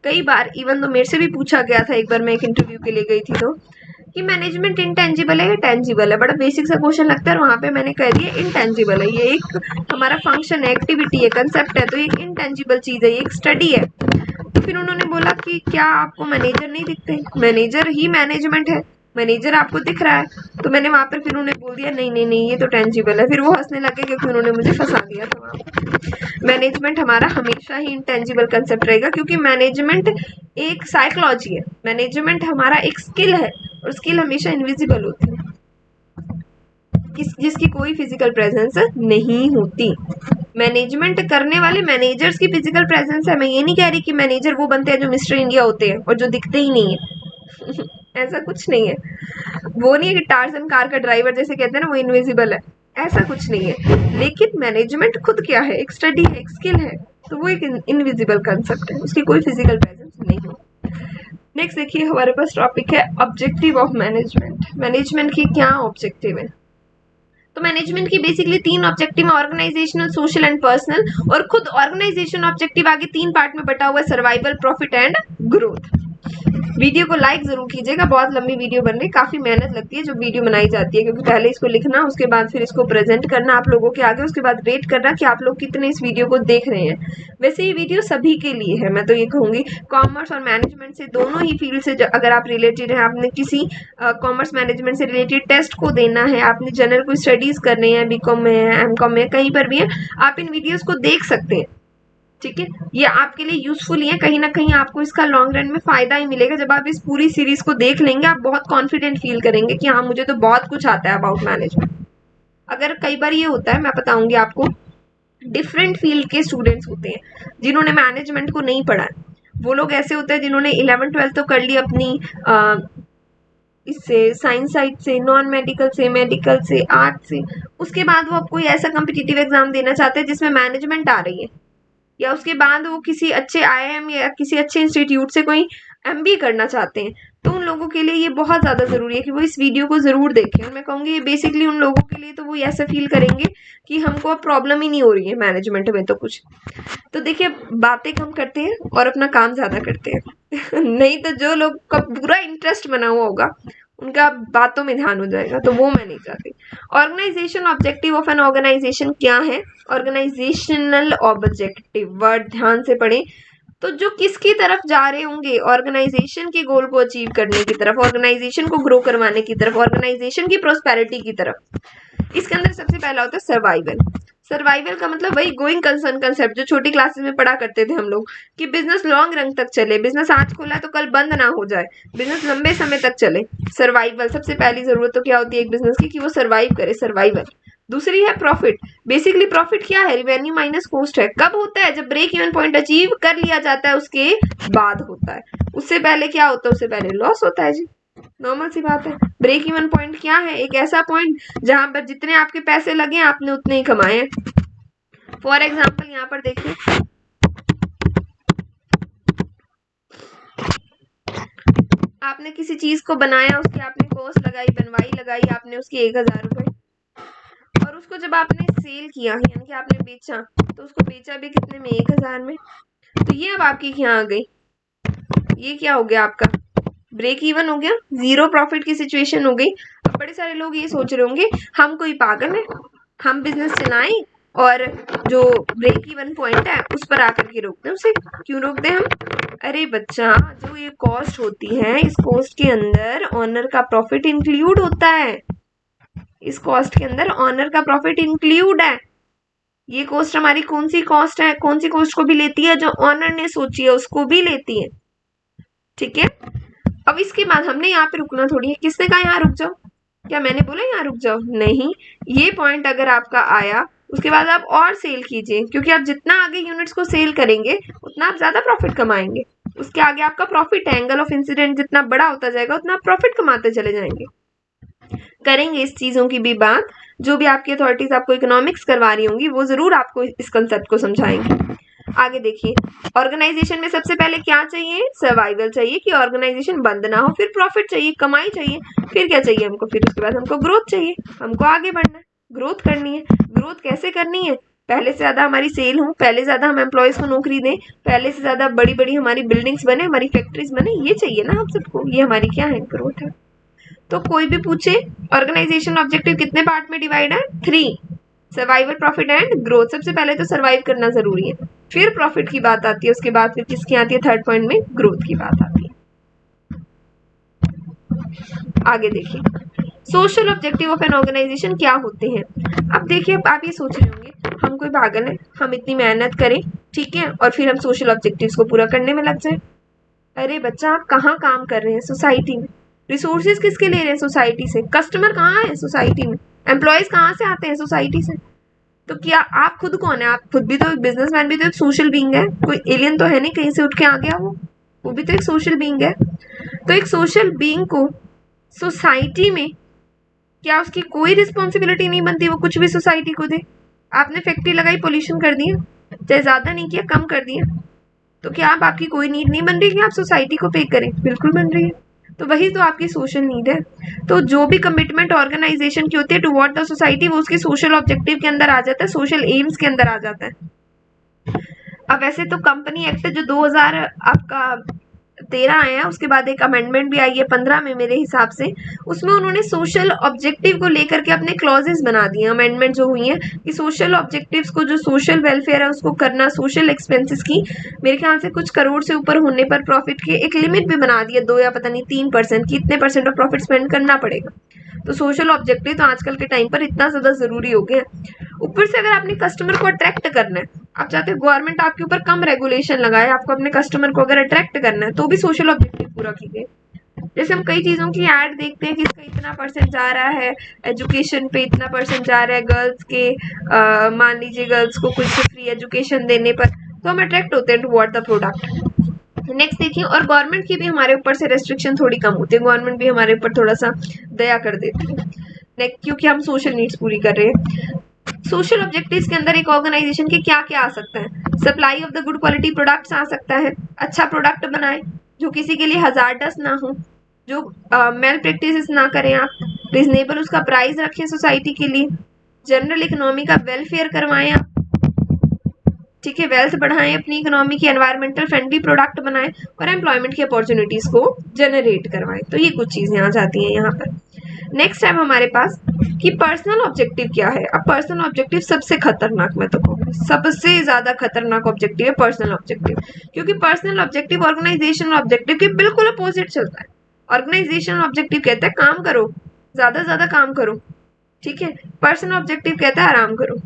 कई बार इवन तो मेरे से भी पूछा गया था, एक बार मैं एक इंटरव्यू के लिए गई थी तो, कि मैनेजमेंट इनटेंजिबल है या टेंजिबल है। बड़ा बेसिक सा क्वेश्चन लगता है और वहां पे मैंने कह दिया इनटेंजिबल है, ये एक हमारा फंक्शन है, एक्टिविटी है, कंसेप्ट है, तो ये इनटेंजिबल चीज है, ये एक स्टडी है। तो फिर उन्होंने बोला कि क्या आपको मैनेजर नहीं दिखते, मैनेजर ही मैनेजमेंट है, मैनेजर आपको दिख रहा है। तो मैंने वहां पर फिर उन्हें बोल दिया नहीं नहीं नहीं, ये तो टेंजिबल है। फिर वो हंसने लगे क्योंकि उन्होंने मुझे फंसा दिया था वहां पर। मैनेजमेंट हमारा हमेशा ही इनटेंजिबल कंसेप्ट रहेगा, क्योंकि मैनेजमेंट एक साइकोलॉजी है, मैनेजमेंट हमारा एक स्किल है, और स्किल हमेशा इनविजिबल होती है, जिसकी कोई फिजिकल प्रेजेंस नहीं होती। मैनेजमेंट करने वाले मैनेजर्स की फिजिकल प्रेजेंस है। मैं ये नहीं कह रही कि मैनेजर वो बनते हैं जो मिस्टर इंडिया होते हैं और जो दिखते ही नहीं है ऐसा कुछ नहीं है। वो नहीं है कि टार्जन कार का ड्राइवर जैसे कहते हैं ना वो इनविजिबल है, ऐसा कुछ नहीं है। लेकिन मैनेजमेंट खुद क्या है, एक स्टडी है, एक स्किल है, तो वो एक इनविजिबल कंसेप्ट है, उसकी कोई फिजिकल प्रेजेंस नहीं होती। नेक्स्ट देखिए हमारे पास टॉपिक है ऑब्जेक्टिव ऑफ मैनेजमेंट। मैनेजमेंट की क्या ऑब्जेक्टिव है, तो मैनेजमेंट की बेसिकली 3 ऑब्जेक्टिव है, ऑर्गेनाइजेशनल, सोशल एंड पर्सनल। और खुद ऑर्गेनाइजेशन ऑब्जेक्टिव आगे 3 पार्ट में बटा हुआ है, survival, profit and growth. Video को लाइक जरूर कीजिएगा, बहुत लंबी वीडियो बन रही, काफी मेहनत लगती है जो वीडियो बनाई जाती है, क्योंकि पहले इसको लिखना, उसके बाद फिर इसको प्रेजेंट करना आप लोगों के आगे, उसके बाद रेट करना कि आप लोग कितने इस वीडियो को देख रहे हैं। वैसे ये वीडियो सभी के लिए है, मैं तो ये कहूंगी कॉमर्स और मैनेजमेंट से दोनों ही फील्ड से अगर आप रिलेटेड है, आपने किसी कॉमर्स मैनेजमेंट से रिलेटेड टेस्ट को देना है, आपने जनरल कोई स्टडीज करनी है, बीकॉम में है, एमकॉम में, कहीं पर भी है, आप इन वीडियोस को देख सकते हैं। ठीक है, ये आपके लिए यूजफुल ही है, कहीं ना कहीं आपको इसका लॉन्ग रन में फायदा ही मिलेगा। जब आप इस पूरी सीरीज को देख लेंगे आप बहुत कॉन्फिडेंट फील करेंगे कि हाँ मुझे तो बहुत कुछ आता है अबाउट मैनेजमेंट। अगर कई बार ये होता है, मैं बताऊंगी आपको, डिफरेंट फील्ड के स्टूडेंट्स होते हैं जिन्होंने मैनेजमेंट को नहीं पढ़ा है। वो लोग ऐसे होते हैं जिन्होंने 11th-12th तो कर ली अपनी इससे, साइंस साइड से, नॉन मेडिकल से, मेडिकल से, आर्ट से, उसके बाद वो अब कोई ऐसा कम्पिटिटिव एग्जाम देना चाहते हैं जिसमें मैनेजमेंट आ रही है, या उसके बाद वो किसी अच्छे आईआईएम या किसी अच्छे इंस्टीट्यूट से कोई एमबीए करना चाहते हैं। तो उन लोगों के लिए ये बहुत ज़्यादा ज़रूरी है कि वो इस वीडियो को ज़रूर देखें। और मैं कहूँगी ये बेसिकली उन लोगों के लिए तो वो ऐसा फील करेंगे कि हमको अब प्रॉब्लम ही नहीं हो रही है मैनेजमेंट में तो कुछ। तो देखिए बातें कम करते हैं और अपना काम ज़्यादा करते हैं नहीं तो जो लोग का पूरा इंटरेस्ट बना हुआ होगा उनका बातों में ध्यान हो जाएगा, तो वो मैं नहीं चाहती। Organization objective of an organization क्या है, ऑर्गेनाइजेशनल ऑब्जेक्टिव, वर्ड ध्यान से पढ़ें, तो जो किसकी तरफ जा रहे होंगे, ऑर्गेनाइजेशन के गोल को अचीव करने की तरफ, ऑर्गेनाइजेशन को ग्रो करवाने की तरफ, ऑर्गेनाइजेशन की प्रोस्पेरिटी की तरफ। इसके अंदर सबसे पहला होता है सर्वाइवल। सर्वाइवल का मतलब वही गोइंग कंसर्न कंसेप्ट जो छोटी क्लासेस में पढ़ा करते थे हम लोग, कि बिजनेस लॉन्ग रन तक चले, बिजनेस आज खोला है तो कल बंद ना हो जाए, बिजनेस लंबे समय तक चले। सर्वाइवल सबसे पहली जरूरत तो क्या होती है एक बिजनेस की, कि वो सर्वाइव करे, सर्वाइवल। दूसरी है प्रॉफिट। बेसिकली प्रॉफिट क्या है, रिवेन्यू माइनस कॉस्ट है। कब होता है, जब ब्रेक इवन पॉइंट अचीव कर लिया जाता है उसके बाद होता है। उससे पहले क्या होता है, उससे पहले लॉस होता है जी, नॉर्मल सी बात है। ब्रेक इवन पॉइंट क्या है, एक ऐसा पॉइंट जहां पर जितने आपके पैसे लगे आपने उतने ही कमाए। फॉर एग्जाम्पल यहाँ पर देखिए, आपने किसी चीज को बनाया, उसकी आपने कॉस्ट लगाई, बनवाई लगाई आपने उसकी 1000 रुपये, और उसको जब आपने सेल किया यानी कि आपने बेचा, तो उसको बेचा भी कितने में, 1000 में। तो ये अब आपकी क्या आ गई, ये क्या हो गया आपका, ब्रेक इवन हो गया, जीरो प्रॉफिट की सिचुएशन हो गई। अब बड़े सारे लोग ये सोच रहे होंगे हम कोई पागल है, हम बिजनेस चलाएं और जो ब्रेक इवन पॉइंट है उस पर आकर के रोक दें उसे। क्यों रोक दें हम? अरे बच्चा, जो ये कॉस्ट होती है, इस कॉस्ट के अंदर ऑनर का प्रॉफिट इंक्लूड होता है। इस कॉस्ट के अंदर ऑनर का प्रॉफिट इंक्लूड है। ये कॉस्ट हमारी कौन सी कॉस्ट है, कौन सी कॉस्ट को भी लेती है, जो ऑनर ने सोची है उसको भी लेती है। ठीक है, अब इसके बाद हमने यहाँ पे रुकना थोड़ी है। किसने कहा यहाँ रुक जाओ? क्या मैंने बोला यहाँ रुक जाओ? नहीं, ये पॉइंट अगर आपका आया उसके बाद आप और सेल कीजिए, क्योंकि आप जितना आगे यूनिट्स को सेल करेंगे उतना आप ज्यादा प्रॉफिट कमाएंगे। उसके आगे आपका प्रॉफिट एंगल ऑफ इंसिडेंट जितना बड़ा होता जाएगा उतना आप प्रॉफिट कमाते चले जाएंगे। करेंगे इस चीजों की भी बात, जो भी आपकी अथॉरिटीज आपको इकोनॉमिक्स करवा रही होंगी वो जरूर आपको इस कंसेप्ट को समझाएंगे। आगे देखिए, ऑर्गेनाइजेशन में सबसे पहले क्या चाहिए? सर्वाइवल चाहिए कि ऑर्गेनाइजेशन बंद ना हो, फिर प्रॉफिट चाहिए, कमाई चाहिए, फिर क्या चाहिए हमको? फिर उसके बाद हमको ग्रोथ चाहिए, हमको आगे बढ़ना है, ग्रोथ करनी है। ग्रोथ कैसे करनी है? पहले से ज्यादा हमारी सेल हो, पहले ज्यादा हम एम्प्लॉयज को नौकरी दें, पहले से ज्यादा बड़ी बड़ी हमारी बिल्डिंग्स बने, हमारी फैक्ट्रीज बने, ये चाहिए ना हम सबको। ये हमारी क्या है? ग्रोथ है। तो कोई भी पूछे ऑर्गेनाइजेशन ऑब्जेक्टिव कितने पार्ट में डिवाइड है? 3, सर्वाइवल, प्रॉफिट एंड ग्रोथ। सबसे पहले तो सर्वाइव करना जरूरी है, फिर प्रॉफिट की बात आती है, उसके बाद फिर किसकी आती है? थर्ड पॉइंट में ग्रोथ की बात आती है। आगे देखिए, social objective of an organization क्या होते हैं? अब देखिए, आप ये सोच रहे होंगे हम कोई पागल है, हम इतनी मेहनत करें, ठीक है, और फिर हम सोशल ऑब्जेक्टिव्स को पूरा करने में लग जाए। अरे बच्चा, आप कहाँ काम कर रहे हैं? सोसाइटी में। रिसोर्सेज किसके ले रहे हैं? सोसाइटी से। कस्टमर कहाँ है? सोसाइटी में। एम्प्लॉयज कहाँ से आते हैं? सोसाइटी से। तो क्या आप खुद कौन है? आप खुद भी तो एक बिजनेसमैन, भी तो एक सोशल बीइंग है। कोई एलियन तो है नहीं कहीं से उठ के आ गया, वो भी तो एक सोशल बीइंग है। तो एक सोशल बीइंग को सोसाइटी में क्या उसकी कोई रिस्पॉन्सिबिलिटी नहीं बनती वो कुछ भी सोसाइटी को दे? आपने फैक्ट्री लगाई, पोल्यूशन कर दिया, चाहे ज्यादा नहीं किया, कम कर दिया, तो क्या आप आपकी कोई नीड नहीं बन रही कि आप सोसाइटी को पे करें? बिल्कुल बन रही है। तो वही तो आपकी सोशल नीड है। तो जो भी कमिटमेंट ऑर्गेनाइजेशन की होती है टुवर्ड द सोसाइटी, वो उसके सोशल ऑब्जेक्टिव के अंदर आ जाता है, सोशल एम्स के अंदर आ जाता है। अब वैसे तो कंपनी एक्ट जो 2000 आपका 13 आया, उसके बाद एक अमेंडमेंट भी आई है 15 में मेरे हिसाब से, उसमें उन्होंने सोशल ऑब्जेक्टिव को लेकर के अपने क्लॉजेस बना दिए। अमेंडमेंट जो हुई है कि सोशल ऑब्जेक्टिव्स को, जो सोशल वेलफेयर है उसको करना, सोशल एक्सपेंसेस की मेरे ख्याल से कुछ करोड़ से ऊपर होने पर प्रॉफिट के एक लिमिट भी बना दिया, 2 या पता नहीं 3% की, इतने परसेंट ऑफ प्रॉफिट स्पेंड करना पड़ेगा। तो सोशल ऑब्जेक्टिव तो आजकल के टाइम पर इतना ज्यादा जरूरी हो गया। ऊपर से अगर आपने कस्टमर को अट्रैक्ट करना है, आप चाहते हो गवर्नमेंट आपके ऊपर कम रेगुलेशन लगाए, आपको अपने कस्टमर को अगर अट्रैक्ट करना है, तो भी सोशल ऑब्जेक्टिव पूरा कीजिए। जैसे हम कई चीजों की ऐड देखते हैं कि इसका इतना परसेंट जा रहा है एजुकेशन पे, इतना परसेंट जा रहा है गर्ल्स के, मान लीजिए गर्ल्स को कुछ फ्री एजुकेशन देने पर, तो हम अट्रैक्ट होते हैं टुवर्ड द प्रोडक्ट। नेक्स्ट देखिए, और गवर्नमेंट की भी हमारे ऊपर से रेस्ट्रिक्शन थोड़ी कम होती है, गवर्नमेंट भी हमारे ऊपर थोड़ा सा दया कर देती है, नेक्स्ट क्योंकि हम सोशल नीड्स पूरी कर रहे हैं। सोशल ऑब्जेक्टिव्स के अंदर एक ऑर्गेनाइजेशन के क्या क्या आ सकता है? Supply of the good quality products आ सकता है, अच्छा प्रोडक्ट बनाए जो किसी के लिए हजार्डस ना हो, जो मेल प्रैक्टिसेस ना करें आप, रिजनेबल उसका प्राइस रखें सोसाइटी के लिए, जनरल इकोनॉमी का वेलफेयर करवाएं आप, ठीक है, वेल्थ बढ़ाएं अपनी इकोनॉमी की, एनवायरमेंटल फ्रेंडली प्रोडक्ट बनाएं और एम्प्लॉयमेंट की अपॉर्चुनिटीज को जनरेट करवाएं। तो ये कुछ चीजें आ जाती हैं यहाँ पर। नेक्स्ट है हमारे पास कि पर्सनल ऑब्जेक्टिव क्या है। अब पर्सनल ऑब्जेक्टिव सबसे खतरनाक, मैं तो कहूँगी सबसे ज्यादा खतरनाक ऑब्जेक्टिव है पर्सनल ऑब्जेक्टिव, क्योंकि पर्सनल ऑब्जेक्टिव ऑर्गेनाइजेशनल ऑब्जेक्टिव के बिल्कुल अपोजिट चलता है। ऑर्गेनाइजेशनल ऑब्जेक्टिव कहता है काम करो, ज्यादा ज्यादा काम करो, ठीक है। पर्सनल ऑब्जेक्टिव कहता है आराम करो,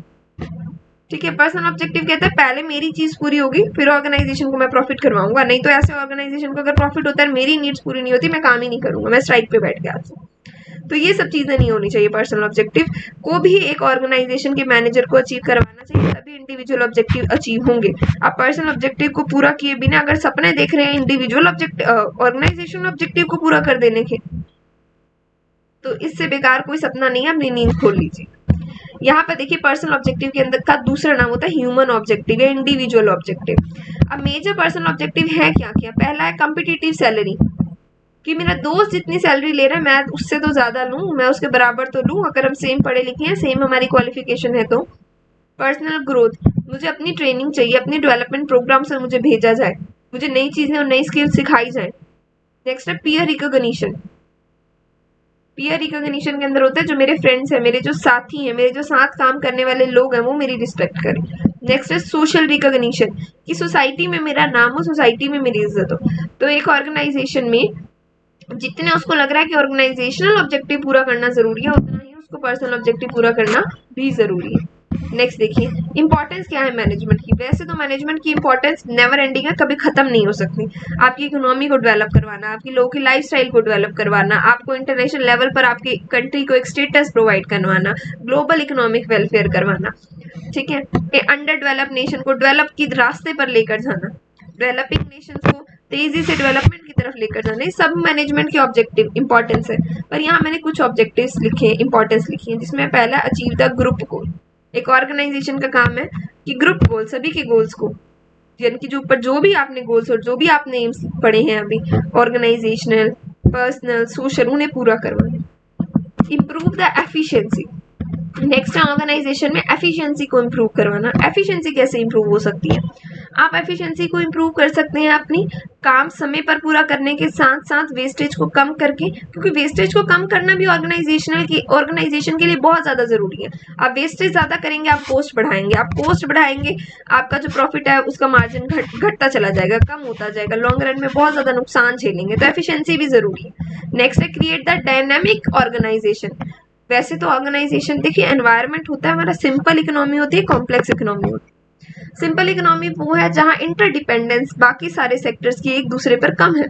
ठीक है। पर्सनल ऑब्जेक्टिव कहता है पहले मेरी चीज पूरी होगी फिर ऑर्गेनाइजेशन को मैं प्रॉफिट करवाऊंगा, नहीं तो ऐसे ऑर्गेनाइजेशन को अगर प्रॉफिट होता है मेरी नीड्स पूरी नहीं होती, मैं काम ही नहीं करूंगा, मैं स्ट्राइक पे बैठ गया। तो ये सब चीजें नहीं होनी चाहिए। पर्सनल ऑब्जेक्टिव को भी एक ऑर्गेनाइजेशन के मैनेजर को अचीव करवाना चाहिए, तभी इंडिविजुअल ऑब्जेक्टिव अचीव होंगे। आप पर्सनल ऑब्जेक्टिव को पूरा किए बिना अगर सपने देख रहे हैं इंडिविजुअल ऑब्जेक्टिव, ऑर्गेनाइजेशन ऑब्जेक्टिव को पूरा कर देने के, तो इससे बेकार कोई सपना नहीं है, अपनी नींद खोल लीजिए। यहाँ पर देखिए पर्सनल ऑब्जेक्टिव के अंदर का दूसरा नाम होता है ह्यूमन ऑब्जेक्टिव या इंडिविजुअल ऑब्जेक्टिव। अब मेजर पर्सनल ऑब्जेक्टिव है क्या क्या? पहला है कॉम्पिटिटिव सैलरी, कि मेरा दोस्त जितनी सैलरी ले रहा है मैं उससे तो ज़्यादा लूँ, मैं उसके बराबर तो लूँ, अगर हम सेम पढ़े लिखे हैं, सेम हमारी क्वालिफिकेशन है तो। पर्सनल ग्रोथ, मुझे अपनी ट्रेनिंग चाहिए, अपनी डेवलपमेंट प्रोग्राम से मुझे भेजा जाए, मुझे नई चीज़ें और नई स्किल सिखाई जाए। नेक्स्ट है पीयर रिकॉग्निशन। पीयर रिकॉग्निशन के अंदर होता है जो मेरे फ्रेंड्स हैं, मेरे जो साथी हैं, मेरे जो साथ काम करने वाले लोग हैं, वो मेरी रिस्पेक्ट करें। नेक्स्ट है सोशल रिकॉग्निशन, कि सोसाइटी में मेरा नाम हो, सोसाइटी में मेरी इज्जत हो। तो एक ऑर्गेनाइजेशन में जितने उसको लग रहा है कि ऑर्गेनाइजेशनल ऑब्जेक्टिव पूरा करना जरूरी है, उतना ही उसको पर्सनल ऑब्जेक्टिव पूरा करना भी जरूरी है। नेक्स्ट देखिए इंपॉर्टेंस क्या है मैनेजमेंट की। वैसे तो मैनेजमेंट की इंपॉर्टेंस नेवर एंडिंग है, कभी खत्म नहीं हो सकती। आपकी इकोनॉमी को डेवलप करवाना, आपकी लोगों की लाइफस्टाइल को डेवलप करवाना, आपको इंटरनेशनल लेवल पर आपकी कंट्री को एक स्टेटस प्रोवाइड करवाना, ग्लोबल इकोनॉमिक वेलफेयर करवाना, ठीक है, अंडर डेवलप नेशन को डेवलप की रास्ते पर लेकर जाना, डेवलपिंग नेशंस को तेजी से डेवलपमेंट की तरफ लेकर जाना, ये सब मैनेजमेंट के ऑब्जेक्टिव इंपॉर्टेंस है। पर यहाँ मैंने कुछ ऑब्जेक्टिव्स लिखे, इंपॉर्टेंस लिखी है, जिसमें पहला अचीव द ग्रुप गोल। एक ऑर्गेनाइजेशन का काम है कि ग्रुप गोल, सभी के गोल्स को, यानी कि जो ऊपर जो भी आपने गोल्स और जो भी आपने एम्स पढ़े हैं अभी, ऑर्गेनाइजेशनल, पर्सनल, सोशल, उन्हें पूरा करवाना। Improve the efficiency. नेक्स्ट है ऑर्गेनाइजेशन में एफिशिएंसी को इम्प्रूव करवाना। एफिशिएंसी कैसे इम्प्रूव हो सकती है? आप एफिशिएंसी को इम्प्रूव कर सकते हैं अपनी काम समय पर पूरा करने के साथ साथ वेस्टेज को कम करके, क्योंकि वेस्टेज को कम करना भी ऑर्गेनाइजेशन के लिए बहुत ज़्यादा ज़रूरी है। आप वेस्टेज ज़्यादा करेंगे, आप कॉस्ट बढ़ाएंगे, आप कॉस्ट बढ़ाएंगे, आपका जो प्रॉफिट है उसका मार्जिन घटता चला जाएगा, कम होता जाएगा, लॉन्ग रन में बहुत ज़्यादा नुकसान झेलेंगे। तो एफिशिएंसी भी ज़रूरी है। नेक्स्ट है क्रिएट द डायनामिक ऑर्गेनाइजेशन। वैसे तो ऑर्गेनाइजेशन देखिए एनवायरनमेंट होता है हमारा, सिंपल इकोनॉमी होती है, कॉम्प्लेक्स इकोनॉमी होती है। सिंपल इकोनॉमी वो है जहाँ इंटरडिपेंडेंस बाकी सारे सेक्टर्स की एक दूसरे पर कम है,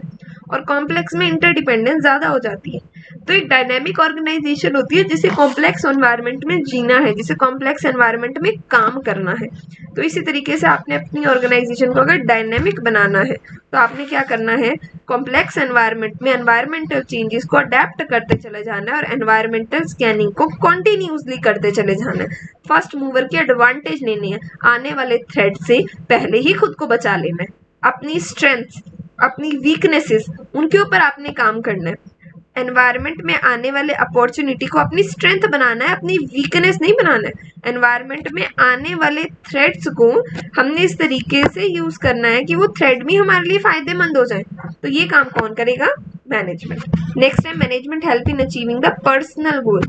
और कॉम्प्लेक्स में इंटरडिपेंडेंस ज़्यादा हो जाती है। तो एक डायनेमिक ऑर्गेनाइजेशन होती है जिसे कॉम्प्लेक्स एनवायरनमेंट में जीना है, जिसे कॉम्प्लेक्स एनवायरनमेंट में काम करना है। तो इसी तरीके से आपने अपनी ऑर्गेनाइजेशन को अगर डायनेमिक बनाना है तो आपने क्या करना है, कॉम्प्लेक्स एनवायरनमेंट में एनवायरमेंटल चेंजेस को अडेप्ट करते चले जाना है और एनवायरमेंटल स्कैनिंग को कॉन्टिन्यूसली करते चले जाना है। फर्स्ट मूवर की एडवांटेज लेनी है, आने वाले थ्रेट से पहले ही खुद को बचा लेना है। अपनी स्ट्रेंथ्स, अपनी वीकनेसेस, उनके ऊपर आपने काम करना है। एनवायरनमेंट में आने वाले अपॉर्चुनिटी को अपनी स्ट्रेंथ बनाना है, अपनी वीकनेस नहीं बनाना है। एनवायरनमेंट में आने वाले थ्रेड्स को हमने इस तरीके से यूज करना है कि वो थ्रेड भी हमारे लिए फायदेमंद हो जाए। तो ये काम कौन करेगा? मैनेजमेंट। नेक्स्ट है management help in achieving the personal goal.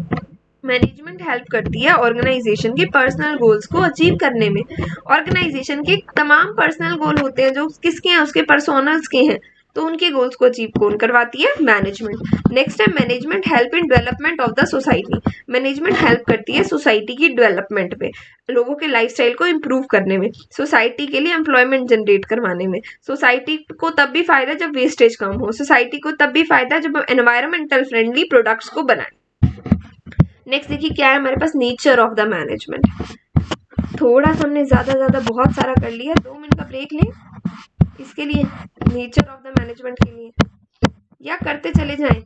Management help करती है ऑर्गेनाइजेशन के पर्सनल गोल्स को अचीव करने में। ऑर्गेनाइजेशन के तमाम पर्सनल गोल होते हैं जो किसके हैं, उसके पर्सोनल्स के हैं, तो उनके गोल्स को अचीव कौन करवाती है? मैनेजमेंट। नेक्स्ट है management help in development of the society. Management help करती है सोसाइटी की डेवलपमेंट में, लोगों के लाइफस्टाइल को इम्प्रूव करने में, सोसाइटी के लिए एम्प्लॉयमेंट जनरेट करवाने में। सोसाइटी को तब भी फायदा जब वेस्टेज कम हो, सोसाइटी को तब भी फायदा जब हम एनवायरमेंटल फ्रेंडली प्रोडक्ट्स को बनाएं। नेक्स्ट देखिए क्या है हमारे पास, नेचर ऑफ द मैनेजमेंट। थोड़ा सा हमने ज्यादा बहुत सारा कर लिया, 2 मिनट का ब्रेक लें इसके लिए, नेचर ऑफ द मैनेजमेंट के लिए, या करते चले जाएं।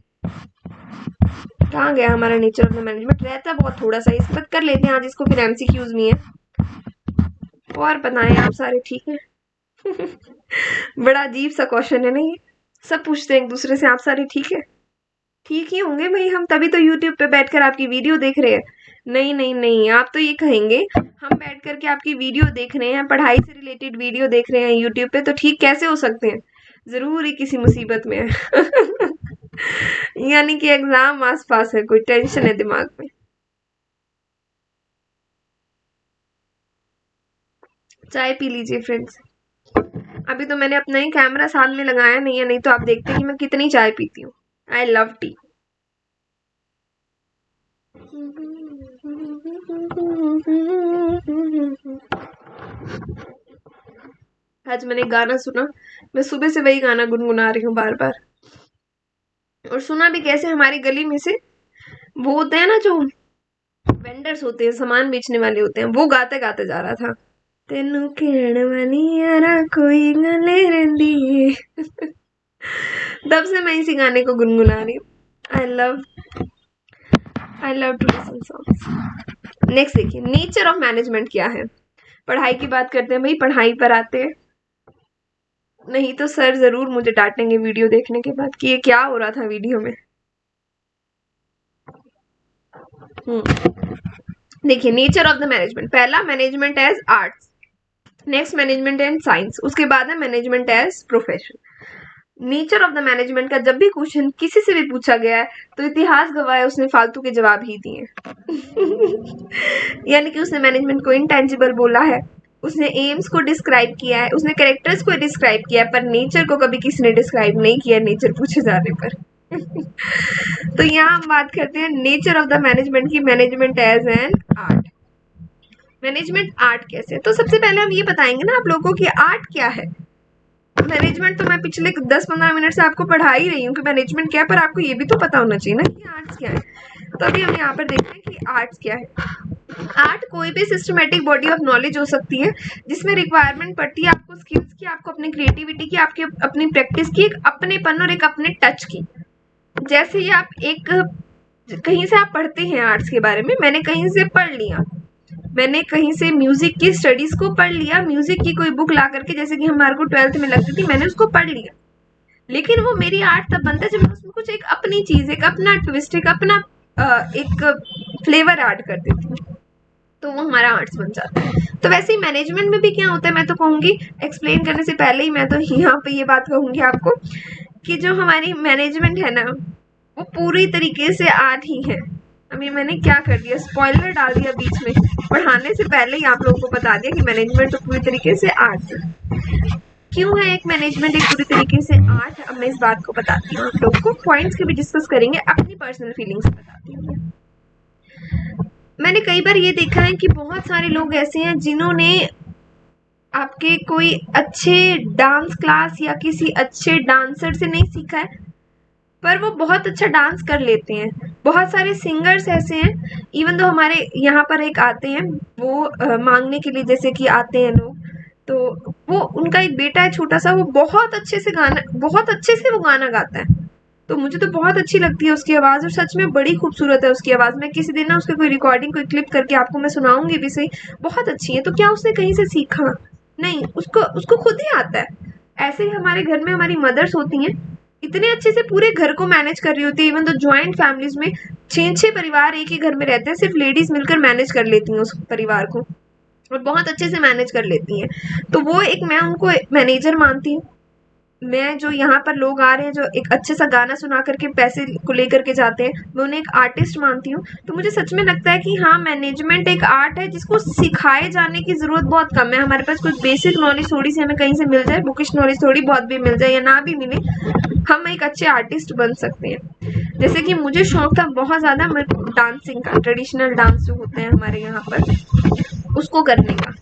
कहाँ गया हमारा नेचर ऑफ द मैनेजमेंट? रहता बहुत थोड़ा सा, इसके बाद कर लेते हैं आज इसको, फिर एमसीक्यूज भी है। और बताएं आप सारे ठीक हैं? बड़ा अजीब सा क्वेश्चन है नहीं? सब पूछते हैं एक दूसरे से, आप सारे ठीक है? ठीक ही होंगे भाई, हम तभी तो यूट्यूब पे बैठकर आपकी वीडियो देख रहे हैं। नहीं नहीं नहीं, आप तो ये कहेंगे हम बैठ करके आपकी वीडियो देख रहे हैं, पढ़ाई से रिलेटेड वीडियो देख रहे हैं यूट्यूब पे, तो ठीक कैसे हो सकते हैं? जरूर ही किसी मुसीबत में है। यानी कि एग्जाम आस पास है, कोई टेंशन है दिमाग में। चाय पी लीजिए फ्रेंड्स। अभी तो मैंने अपना ही कैमरा साथ में लगाया नहीं है, नहीं तो आप देखते कि मैं कितनी चाय पीती हूँ। I love T. आज मैंने गाना सुना, मैं सुबह से वही गाना गुनगुना रही हूँ बार बार। और सुना भी कैसे, हमारी गली में से वो होते हैं ना जो वेंडर्स होते हैं, सामान बेचने वाले होते हैं, वो गाते गाते जा रहा था, तेनू खेण वाली यारा कोई गले रही। तब से मैं इसी गाने को गुनगुना रही हूँ। I love to listen songs. Next देखिए नेचर ऑफ मैनेजमेंट क्या है। पढ़ाई की बात करते हैं भाई, पढ़ाई पर आते हैं। नहीं तो सर जरूर मुझे डांटेंगे वीडियो देखने के बाद कि ये क्या हो रहा था वीडियो में। देखिए, नेचर ऑफ द मैनेजमेंट, पहला management as arts, next management and science, उसके बाद है management as profession. Nature of the management का जब भी क्वेश्चन किसी से भी पूछा गया है तो इतिहास गवाह है उसने फालतू के जवाब ही दिए। यानी कि उसने मैनेजमेंट को इंटेंजिबल बोला है, उसने एम्स को डिस्क्राइब किया है, उसने कैरेक्टर्स को डिस्क्राइब किया है, पर नेचर को कभी किसी ने डिस्क्राइब नहीं किया नेचर पूछे जाने पर। तो यहाँ हम बात करते हैं नेचर ऑफ द मैनेजमेंट की, management as an art. Management art कैसे है, तो सबसे पहले हम ये बताएंगे ना आप लोगों को कि आर्ट क्या है। मैनेजमेंट तो मैं पिछले 10-15 मिनट से आपको पढ़ा ही रही हूँ कि मैनेजमेंट क्या है, पर आपको ये भी तो पता होना चाहिए ना कि आर्ट्स क्या है। तो अभी हम यहाँ पर देखते हैं कि आर्ट्स क्या है। आर्ट कोई भी सिस्टमेटिक बॉडी ऑफ नॉलेज हो सकती है जिसमें रिक्वायरमेंट पड़ती है आपको स्किल्स की, आपको अपनी क्रिएटिविटी की, आपके अपनी प्रैक्टिस की, एक अपनेपन और एक अपने टच की। जैसे ही आप एक कहीं से आप पढ़ते हैं आर्ट्स के बारे में, मैंने कहीं से पढ़ लिया, मैंने कहीं से म्यूजिक की स्टडीज को पढ़ लिया, म्यूजिक की कोई बुक ला करके, जैसे कि हमारे को 12th में लगती थी, मैंने उसको पढ़ लिया, लेकिन वो मेरी आर्ट तब बनता है जब मैं उसमें कुछ एक अपनी चीज, एक अपना ट्विस्ट, एक अपना एक फ्लेवर ऐड कर देती हूँ, तो वो हमारा आर्ट्स बन जाता है। तो वैसे ही मैनेजमेंट में भी क्या होता है, मैं तो कहूंगी एक्सप्लेन करने से पहले ही मैं तो यहाँ पे ये बात कहूंगी आपको कि जो हमारी मैनेजमेंट है ना वो पूरी तरीके से आर्ट ही है। अभी मैंने क्या कर दिया, स्पॉइलर डाल दिया बीच में, पढ़ाने से पहले ही आप लोगों को बता दिया कि मैनेजमेंट तो पूरी तरीके से आर्ट है। क्यों है एक मैनेजमेंट एक पूरी तरीके से आर्ट? अब मैं इस बात को बताती हूँ आप लोगों को, पॉइंट्स के भी डिस्कस करेंगे, अपनी पर्सनल फीलिंग्स बताती हूँ। मैंने कई बार ये देखा है कि बहुत सारे लोग ऐसे हैं जिन्होंने आपके कोई अच्छे डांस क्लास या किसी अच्छे डांसर से नहीं सीखा है, पर वो बहुत अच्छा डांस कर लेते हैं। बहुत सारे सिंगर्स ऐसे हैं, इवन तो हमारे यहाँ पर एक आते हैं वो मांगने के लिए, जैसे कि आते हैं लोग, तो वो उनका एक बेटा है छोटा सा, वो बहुत अच्छे से वो गाना गाता है, तो मुझे तो बहुत अच्छी लगती है उसकी आवाज़, और सच में बड़ी खूबसूरत है उसकी आवाज़। मैं किसी दिन ना उसकी कोई रिकॉर्डिंग, कोई क्लिप करके आपको मैं सुनाऊंगी भी सही, बहुत अच्छी है। तो क्या उसने कहीं से सीखा? नहीं, उसको खुद ही आता है। ऐसे ही हमारे घर में हमारी मदर्स होती हैं, इतने अच्छे से पूरे घर को मैनेज कर रही होती है। इवन तो ज्वाइंट फैमिलीज में 6-6 परिवार एक ही घर में रहते हैं, सिर्फ लेडीज मिलकर मैनेज कर लेती हैं उस परिवार को, और बहुत अच्छे से मैनेज कर लेती हैं। तो वो एक, मैं उनको मैनेजर मानती हूँ। मैं जो यहाँ पर लोग आ रहे हैं जो एक अच्छे सा गाना सुना करके पैसे को लेकर के जाते हैं, मैं उन्हें एक आर्टिस्ट मानती हूँ। तो मुझे सच में लगता है कि हाँ, मैनेजमेंट एक आर्ट है जिसको सिखाए जाने की ज़रूरत बहुत कम है। हमारे पास कुछ बेसिक नॉलेज थोड़ी सी हमें कहीं से मिल जाए, बुकिश नॉलेज थोड़ी बहुत भी मिल जाए या ना भी मिले, हम एक अच्छे आर्टिस्ट बन सकते हैं। जैसे कि मुझे शौक था बहुत ज़्यादा डांसिंग का, ट्रेडिशनल डांस जो होते हैं हमारे यहाँ पर, उसको करने का।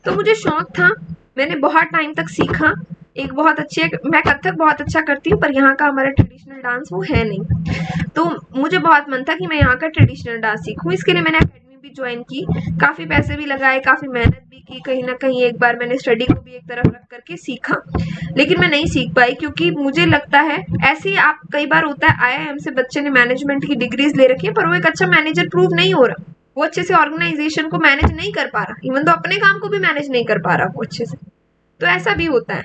तो मुझे शौक था, मैंने बहुत टाइम तक सीखा। एक बहुत अच्छे, मैं कथक बहुत अच्छा करती हूँ, पर यहाँ का हमारा ट्रेडिशनल डांस वो है नहीं। तो मुझे बहुत मन था कि मैं यहाँ का ट्रेडिशनल डांस सीखूँ। इसके लिए मैंने अकेडमी भी ज्वाइन की, काफ़ी पैसे भी लगाए, काफ़ी मेहनत भी की। कहीं ना कहीं एक बार मैंने स्टडी को भी एक तरफ रख करके सीखा, लेकिन मैं नहीं सीख पाई, क्योंकि मुझे लगता है ऐसे ही आप कई बार होता है, IIM से बच्चे ने मैनेजमेंट की डिग्रीज ले रखी है, पर वो एक अच्छा मैनेजर प्रूव नहीं हो रहा, वो अच्छे से ऑर्गेनाइजेशन को मैनेज नहीं कर पा रहा, इवन तो अपने काम को भी मैनेज नहीं कर पा रहा वो अच्छे से। तो ऐसा भी होता है।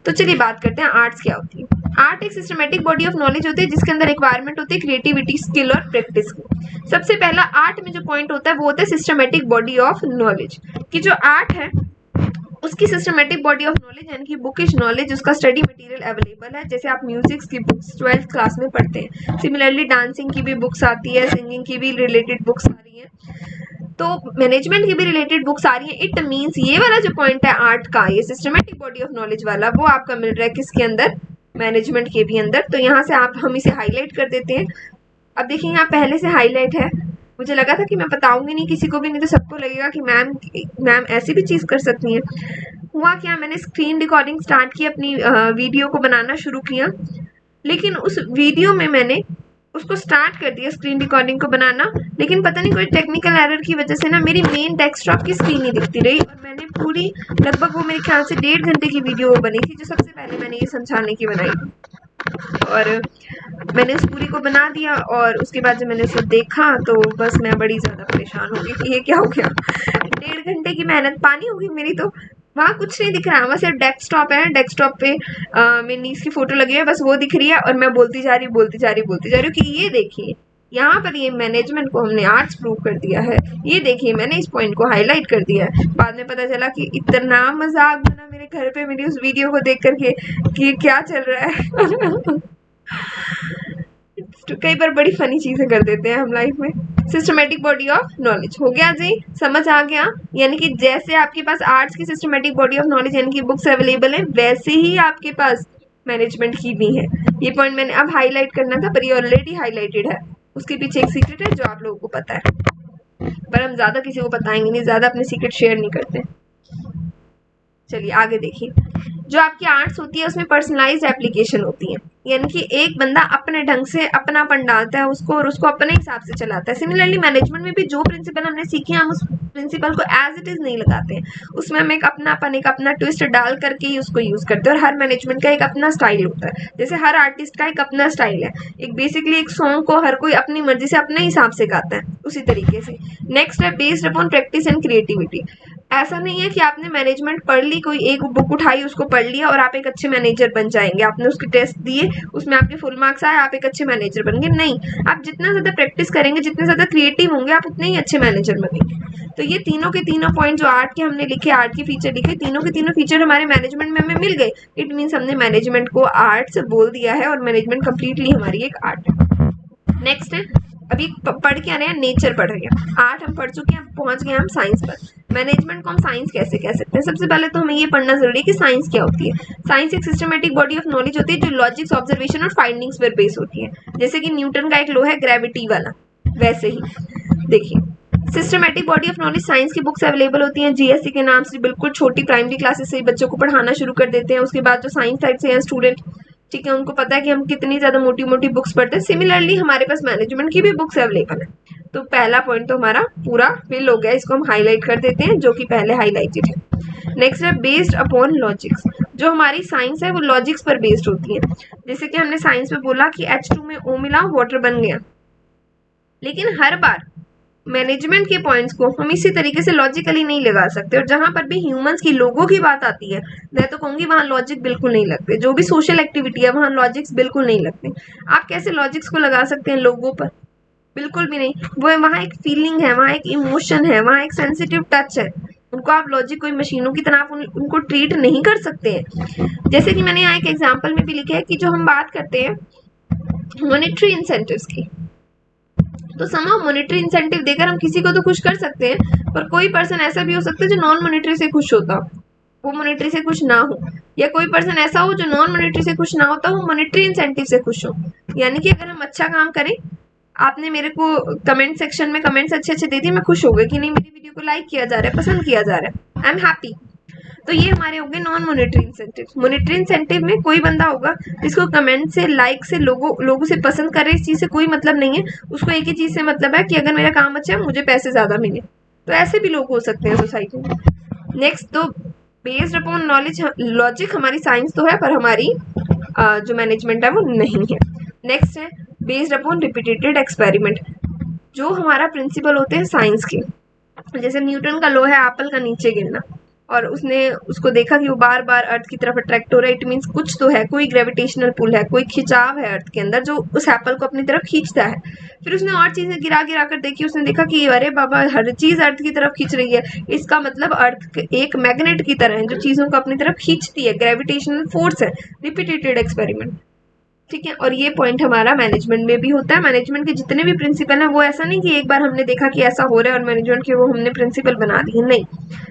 तो चलिए बात करते हैं आर्ट्स क्या होती है। आर्ट एक सिस्टमेटिक बॉडी ऑफ नॉलेज होती है जिसके अंदर रिक्वायरमेंट होती है क्रिएटिविटी, स्किल और प्रैक्टिस की। सबसे पहला आर्ट में जो पॉइंट होता है वो होता है सिस्टमेटिक बॉडी ऑफ नॉलेज, कि जो आर्ट है उसकी सिस्टमेटिक बॉडी ऑफ नॉलेज यानी कि बुकिश नॉलेज, उसका स्टडी मटेरियल अवेलेबल है। जैसे आप म्यूजिक की बुक्स 12th क्लास में पढ़ते हैं, सिमिलरली डांसिंग की भी बुक्स आती है, सिंगिंग की भी रिलेटेड बुक्स आ रही है, तो मैनेजमेंट की भी रिलेटेड बुक्स आ रही है। इट मीन्स ये वाला जो पॉइंट है आर्ट का, ये सिस्टमेटिक बॉडी ऑफ नॉलेज वाला, वो आपका मिल रहा है किसके अंदर? मैनेजमेंट के भी अंदर। तो यहाँ से हम इसे हाईलाइट कर देते हैं। अब देखिए यहाँ पहले से हाईलाइट है, मुझे लगा था कि मैं बताऊंगी नहीं किसी को भी, नहीं तो सबको लगेगा कि मैम ऐसी भी चीज़ कर सकती हैं। हुआ क्या, मैंने स्क्रीन रिकॉर्डिंग स्टार्ट की, अपनी वीडियो को बनाना शुरू किया, लेकिन उस वीडियो में मैंने उसको स्टार्ट कर दिया स्क्रीन रिकॉर्डिंग को बनाना, लेकिन पता नहीं कोई टेक्निकल एरर की वजह से ना मेरी मेन डेस्कटॉप की स्क्रीन नहीं दिखती रही, और मैंने पूरी लगभग वो मेरे ख्याल से 1.5 घंटे की वीडियो बनी थी, जो सबसे पहले मैंने ये समझाने की बनाई थी। और मैंने उस पूरी को बना दिया, और उसके बाद जब मैंने उसे देखा तो बस मैं बड़ी ज़्यादा परेशान हो गई कि ये क्या हो गया। 1.5 घंटे की मेहनत पानी होगी मेरी तो। वहाँ कुछ नहीं दिख रहा है, वहाँ सिर्फ डेस्कटॉप है, डेस्कटॉप पे मेरी नीस की फोटो लगी है, बस वो दिख रही है और मैं बोलती जा रही हूँ कि ये देखिए यहाँ पर ये मैनेजमेंट को हमने आर्ट्स प्रूव कर दिया है, ये देखिए मैंने इस पॉइंट को हाईलाइट कर दिया है। बाद में पता चला कि इतना मजाक बना मेरे घर पे मेरी उस वीडियो को देख करके कि क्या चल रहा है। तो कई बार बड़ी फनी चीजें कर देते हैं हम लाइफ में। सिस्टमेटिक बॉडी ऑफ नॉलेज हो गया जी, समझ आ गया। यानी कि जैसे आपके पास आर्ट्स की सिस्टमेटिक बॉडी ऑफ नॉलेज यानी कि बुक्स अवेलेबल है, वैसे ही आपके पास मैनेजमेंट की भी है। ये पॉइंट मैंने अब हाईलाइट करना था, पर ये ऑलरेडी हाईलाइटेड है। उसके पीछे एक सीक्रेट है जो आप लोगों को पता है, पर हम ज्यादा किसी को बताएंगे नहीं, ज्यादा अपने सीक्रेट शेयर नहीं करते। चलिए आगे देखिए, जो आपकी आर्ट्स होती है उसमें पर्सनलाइज्ड एप्लीकेशन होती है, यानी कि एक बंदा अपने ढंग से अपनापन डालता है उसको और उसको अपने हिसाब से चलाता है। सिमिलरली मैनेजमेंट में भी जो प्रिंसिपल हमने सीखे हम उस प्रिंसिपल को एज इट इज नहीं लगाते हैं, उसमें हम एक अपनापन, एक अपना ट्विस्ट डाल करके ही उसको यूज करते हैं। और हर मैनेजमेंट का एक अपना स्टाइल होता है, जैसे हर आर्टिस्ट का एक अपना स्टाइल है। एक बेसिकली एक सॉन्ग को हर कोई अपनी मर्जी से अपने हिसाब से गाता है, उसी तरीके से। नेक्स्ट है based upon practice and creativity. ऐसा नहीं है कि आपने मैनेजमेंट पढ़ ली, कोई एक बुक उठाई उसको पढ़ लिया और आप एक अच्छे मैनेजर बन जाएंगे। आपने उसके टेस्ट दिए, उसमें आपके फुल मार्क्स आए, आप एक अच्छे मैनेजर बन गए। नहीं, आप जितना ज्यादा प्रैक्टिस करेंगे, जितने ज्यादा क्रिएटिव होंगे, आप उतने ही अच्छे मैनेजर बनेंगे। तो ये तीनों के तीनों पॉइंट जो आर्ट के हमने लिखे, आर्ट के फीचर लिखे, तीनों के तीनों फीचर हमारे मैनेजमेंट में हमें मिल गए। इट मीन्स हमने मैनेजमेंट को आर्ट से बोल दिया है और मैनेजमेंट कंप्लीटली हमारी एक आर्ट है। नेक्स्ट है, अभी पढ़ के आ रहे हैं, नेचर पढ़ रहे हैं। आर्ट हम पढ़ चुके हैं, पहुंच गए हम साइंस पर। मैनेजमेंट को हम साइंस कैसे कह सकते हैं? सबसे पहले तो हमें ये पढ़ना जरूरी है कि साइंस क्या होती है। साइंस एक सिस्टमेटिक बॉडी ऑफ नॉलेज होती है जो लॉजिक्स, ऑब्जर्वेशन और फाइंडिंग्स पर बेस होती है। जैसे कि न्यूटन का एक लॉ है ग्रेविटी वाला, वैसे ही देखिए systematic body of knowledge science की बुक्स अवेलेबल होती हैं जीएससी के नाम से। बिल्कुल छोटी प्राइमरी क्लासेस से बच्चों को पढ़ाना शुरू कर देते हैं। उसके बाद जो साइंस साइड से हैं स्टूडेंट, ठीक है, उनको पता है कि हम कितनी ज्यादा मोटी मोटी बुक्स पढ़ते हैं। सिमिलरली हमारे पास मैनेजमेंट की भी बुक्स अवेलेबल है। तो पहला पॉइंट तो हमारा पूरा फिल हो गया, इसको हम हाईलाइट कर देते हैं जो कि पहले हाईलाइटेड है। नेक्स्ट है बेस्ड अपॉन लॉजिक्स। जो हमारी साइंस है वो लॉजिक्स पर बेस्ड होती है। जैसे कि हमने साइंस में बोला कि H2 में O मिला, वाटर बन गया, लेकिन हर बार मैनेजमेंट के पॉइंट्स को हम इसी तरीके से लॉजिकली नहीं लगा सकते। और जहां पर भी ह्यूमंस की, लोगों की बात आती है, मैं तो कहूंगी वहां लॉजिक बिल्कुल नहीं लगते। जो भी सोशल एक्टिविटी है वहां लॉजिक्स बिल्कुल नहीं लगते। आप कैसे लॉजिक्स को लगा सकते हैं लोगों पर? बिल्कुल भी नहीं। वो वहां एक फीलिंग है, वहां एक इमोशन है, वहां एक सेंसिटिव टच है। उनको आप लॉजिक कोई मशीनों की तरह आप उनको ट्रीट नहीं कर सकते हैं। जैसे कि मैंने यहाँ एक एग्जाम्पल में भी लिखा है कि जो हम बात करते हैं मॉनेटरी इंसेंटिव्स की, तो समहाउ मॉनेटरी इंसेंटिव देकर हम किसी को तो खुश कर सकते हैं, पर कोई पर्सन ऐसा भी हो सकता है जो नॉन मॉनेटरी से खुश होता हो, वो मॉनेटरी से खुश ना हो। या कोई पर्सन ऐसा हो जो नॉन मॉनेटरी से खुश ना होता हो, मॉनेटरी इंसेंटिव से खुश हो। यानी कि अगर हम अच्छा काम करें, आपने मेरे को कमेंट सेक्शन में कमेंट्स अच्छे अच्छे दे दिए, मैं खुश हो गई कि नहीं मेरी वीडियो को लाइक किया जा रहा है, पसंद किया जा रहा है, आई एम हैप्पी। तो ये हमारे हो गए non monetary incentive. Monetary incentive में कोई बंदा होगा जिसको कमेंट से, लाइक से, लोगों से पसंद कर रहे, इस चीज से कोई मतलब नहीं है। उसको एक ही चीज से मतलब है कि अगर मेरा काम अच्छा है मुझे पैसे ज्यादा मिले। तो ऐसे भी लोग हो सकते हैं सोसाइटी में। नेक्स्ट, तो बेस्ड अपॉन नॉलेज, लॉजिक हमारी साइंस तो है पर हमारी जो मैनेजमेंट है वो नहीं है। नेक्स्ट है बेस्ड अपॉन रिपीटेड एक्सपेरिमेंट। जो हमारा प्रिंसिपल होते हैं साइंस के, जैसे न्यूटन का लॉ है एप्पल का नीचे गिरना, और उसने उसको देखा कि वो बार बार अर्थ की तरफ अट्रैक्ट हो रहा है। इट मीन्स कुछ तो है, कोई ग्रेविटेशनल पुल है, कोई खिंचाव है अर्थ के अंदर जो उस एप्पल को अपनी तरफ खींचता है। फिर उसने और चीजें गिरा गिरा कर देखी, उसने देखा कि अरे बाबा हर चीज अर्थ की तरफ खींच रही है, इसका मतलब अर्थ एक मैग्नेट की तरह है जो चीजों को अपनी तरफ खींचती है, ग्रेविटेशनल फोर्स है। रिपीटेड एक्सपेरिमेंट, ठीक है। और ये पॉइंट हमारा मैनेजमेंट में भी होता है। मैनेजमेंट के जितने भी प्रिंसिपल हैं वो ऐसा नहीं कि एक बार हमने देखा कि ऐसा हो रहा है और मैनेजमेंट के वो हमने प्रिंसिपल बना दिए, नहीं,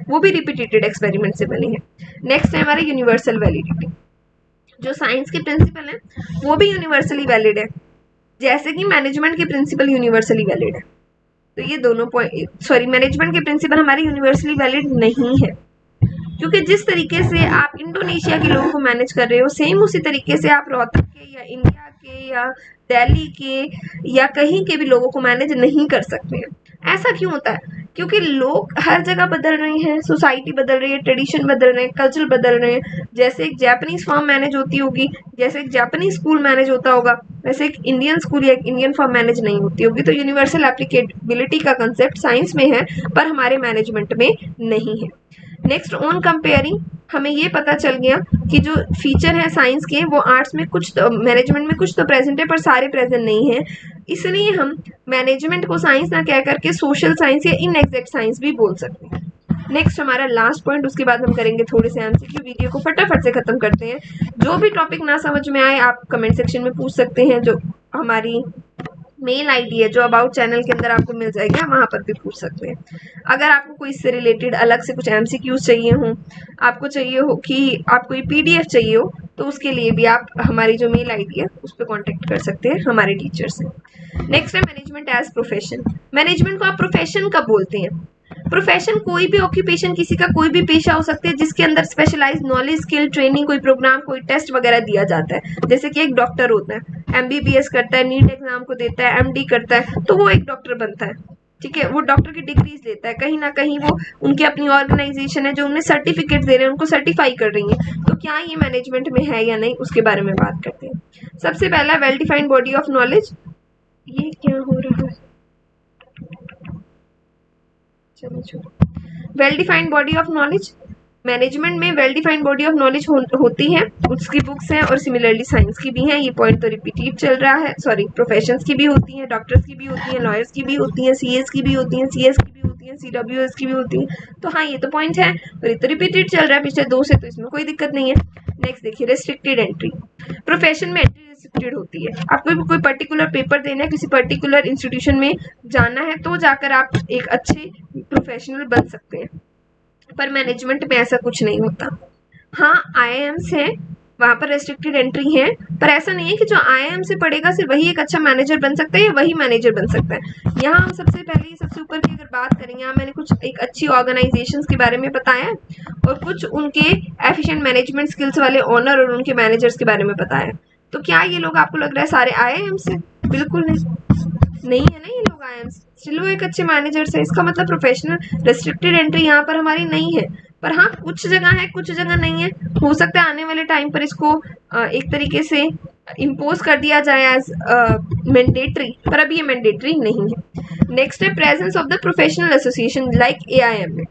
वो भी रिपीटेड एक्सपेरिमेंट से बने हैं। नेक्स्ट है हमारा यूनिवर्सल वैलिडिटी। जो साइंस के प्रिंसिपल हैं वो भी यूनिवर्सली वैलिड है, जैसे कि मैनेजमेंट के प्रिंसिपल यूनिवर्सली वैलिड है। तो ये दोनों पॉइंट, सॉरी, मैनेजमेंट के प्रिंसिपल हमारे यूनिवर्सली वैलिड नहीं है, क्योंकि जिस तरीके से आप इंडोनेशिया के लोगों को मैनेज कर रहे हो, सेम उसी तरीके से आप रोहतक के या इंडिया के या दिल्ली के या कहीं के भी लोगों को मैनेज नहीं कर सकते हैं। ऐसा क्यों होता है? क्योंकि लोग हर जगह बदल रहे हैं, सोसाइटी बदल रही है, ट्रेडिशन बदल रहे हैं, कल्चर बदल रहे हैं। जैसे एक जापानीज फर्म मैनेज होती होगी, जैसे एक जापानीज स्कूल मैनेज होता होगा, वैसे एक इंडियन स्कूल या एक इंडियन फर्म मैनेज नहीं होती होगी, तो यूनिवर्सल एप्लीकेबिलिटी का कंसेप्ट साइंस में है पर हमारे मैनेजमेंट में नहीं है। नेक्स्ट, ऑन कंपेयरिंग, हमें ये पता चल गया कि जो फीचर है साइंस के वो आर्ट्स में कुछ तो, मैनेजमेंट में कुछ तो प्रेजेंट है पर सारे प्रेजेंट नहीं है, इसलिए हम मैनेजमेंट को साइंस ना कह करके सोशल साइंस या इनएग्जैक्ट साइंस भी बोल सकते हैं। नेक्स्ट हमारा लास्ट पॉइंट, उसके बाद हम करेंगे थोड़े से एमसीक्यू। वीडियो को फटाफट से खत्म करते हैं। जो भी टॉपिक ना समझ में आए आप कमेंट सेक्शन में पूछ सकते हैं, जो हमारी मेल आईडी है जो अबाउट चैनल के अंदर आपको मिल जाएगी, वहां पर भी पूछ सकते हैं। अगर आपको कोई इससे रिलेटेड अलग से कुछ एमसीक्यूज चाहिए हो, आपको चाहिए हो कि आपको ये पीडीएफ चाहिए हो, तो उसके लिए भी आप हमारी जो मेल आईडी है उस पर कॉन्टेक्ट कर सकते हैं हमारे टीचर से। नेक्स्ट है मैनेजमेंट एज प्रोफेशन। मैनेजमेंट को आप प्रोफेशन कब बोलते हैं? प्रोफेशन कोई भी ऑक्यूपेशन, किसी का कोई भी पेशा हो सकता है जिसके अंदर स्पेशलाइज नॉलेज, स्किल, ट्रेनिंग, कोई प्रोग्राम, कोई टेस्ट वगैरह दिया जाता है। जैसे कि एक डॉक्टर होता है, एमबीबीएस करता है, नीट एग्जाम को देता है, एमडी करता है, तो वो एक डॉक्टर बनता है। ठीक है, वो डॉक्टर की डिग्रीज लेता है, कहीं ना कहीं वो उनकी अपनी ऑर्गेनाइजेशन है जो उन्हें सर्टिफिकेट दे रहे हैं, उनको सर्टिफाई कर रही है। तो क्या ये मैनेजमेंट में है या नहीं, उसके बारे में बात करते हैं। सबसे पहला well defined body of knowledge. ये क्या हो रहा है? Well defined body of knowledge. Management में well defined body of knowledge होती है, उसकी बुक्स हैं और सिमिलरली साइंस की भी हैं। ये पॉइंट तो रिपीटेड चल रहा है, सॉरी, प्रोफेशंस की भी होती हैं, डॉक्टर्स की भी होती हैं, लॉयर्स की भी होती हैं, सीएस की भी होती हैं, सीएस की भी होती हैं, सीडब्ल्यूएस की भी होती हैं। तो हाँ, ये तो पॉइंट है और ये तो रिपीटेड चल रहा है पिछले 2 से, तो इसमें कोई दिक्कत नहीं है। नेक्स्ट देखिए, रेस्ट्रिक्टेड एंट्री। प्रोफेशन में एंट्री रेस्ट्रिक्टेड होती है। आपको कोई पर्टिकुलर पेपर देना है, किसी पर्टिकुलर इंस्टीट्यूशन में जाना है, तो जाकर आप एक अच्छे प्रोफेशनल बन सकते हैं, पर मैनेजमेंट में ऐसा कुछ नहीं होता। हाँ, आईआईएम्स है, वहां पर रेस्ट्रिक्टेड एंट्री है, पर ऐसा नहीं है कि जो आईआईएम से पढ़ेगा सिर्फ वही एक अच्छा मैनेजर बन सकता है या वही मैनेजर बन सकता है। यहाँ हम सबसे पहले सबसे ऊपर की अगर बात करें, यहाँ मैंने कुछ एक अच्छी ऑर्गेनाइजेशंस के बारे में बताया और कुछ उनके एफिशिएंट मैनेजमेंट स्किल्स वाले ऑनर और उनके मैनेजर्स के बारे में बताया। तो क्या ये लोग आपको लग रहा है सारे आईआईएम से? बिल्कुल नहीं है ना, ये लोग आईआईएम स्टिल वो एक अच्छे मैनेजर्स है। इसका मतलब प्रोफेशनल रेस्ट्रिक्टेड एंट्री यहाँ पर हमारी नहीं है, पर हाँ कुछ जगह है कुछ जगह नहीं है। हो सकता है आने वाले टाइम पर इसको एक तरीके से इम्पोज कर दिया जाए एज मैंडेटरी, पर अभी ये मैंडेटरी नहीं है। नेक्स्ट है presence of the professional association like AIM में।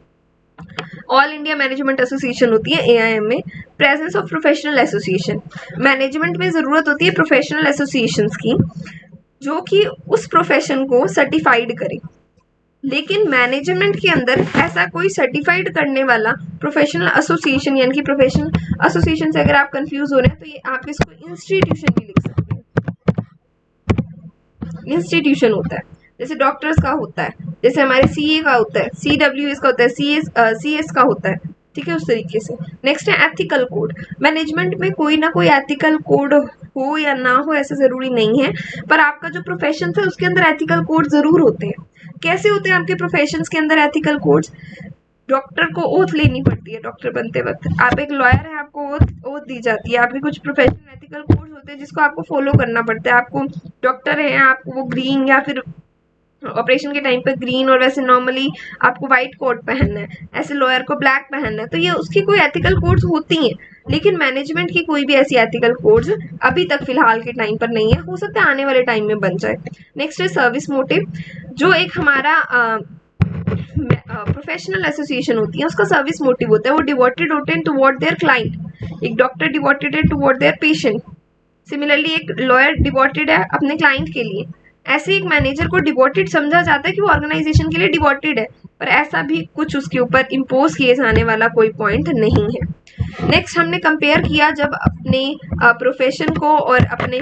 ऑल इंडिया मैनेजमेंट एसोसिएशन होती है एआईएम में। Presence of professional association, management में जरूरत होती है प्रोफेशनल एसोसिएशंस की जो कि उस प्रोफेशन को सर्टिफाइड करे, लेकिन मैनेजमेंट के अंदर ऐसा कोई सर्टिफाइड करने वाला प्रोफेशनल एसोसिएशन, यानी कि प्रोफेशनल एसोसिएशन से अगर आप कंफ्यूज हो रहे हैं तो ये आप इसको इंस्टीट्यूशन भी लिख सकते हैं। इंस्टीट्यूशन होता है, जैसे डॉक्टर्स का होता है, जैसे हमारे सीए का होता है, सीडब्ल्यूएस का होता है, सीएस का होता है, ठीक है, उस तरीके से। नेक्स्ट है एथिकल कोड। मैनेजमेंट में कोई ना कोई एथिकल कोड हो या ना हो ऐसा जरूरी नहीं है, पर आपका जो प्रोफेशन है उसके अंदर एथिकल कोड जरूर होते हैं। कैसे होते हैं आपके प्रोफेशंस के अंदर एथिकल कोड्स? डॉक्टर को ओथ लेनी पड़ती है डॉक्टर बनते वक्त, आप एक लॉयर है, आपको ओथ दी जाती है, आपके कुछ प्रोफेशनल एथिकल कोड्स होते हैं जिसको आपको फॉलो करना पड़ता है। आपको डॉक्टर है, आपको वो ग्रीन या फिर ऑपरेशन के टाइम पे ग्रीन, और वैसे नॉर्मली आपको व्हाइट कोट पहनना है, ऐसे लॉयर को ब्लैक पहनना है, तो ये उसकी कोई एथिकल कोड्स होती हैं। लेकिन मैनेजमेंट की कोई भी ऐसी एथिकल कोड्स अभी तक फिलहाल के टाइम पर नहीं है, हो सकता है आने वाले टाइम में बन जाए। नेक्स्ट है सर्विस मोटिव। जो एक हमारा प्रोफेशनल एसोसिएशन होती है उसका सर्विस मोटिव होता है, वो डिवोटेड होते हैं टुवर्ड देयर क्लाइंट। एक डॉक्टर डिवोटेड है टुवर्ड देयर पेशेंट, सिमिलरली एक लॉयर डिवोटेड है अपने क्लाइंट के लिए। ऐसे एक मैनेजर को डिवोटेड समझा जाता है कि वो ऑर्गेनाइजेशन के लिए डिवोटेड है, पर ऐसा भी कुछ उसके ऊपर इम्पोज किए जाने वाला कोई पॉइंट नहीं है। नेक्स्ट हमने कंपेयर किया जब अपने प्रोफेशन को और अपने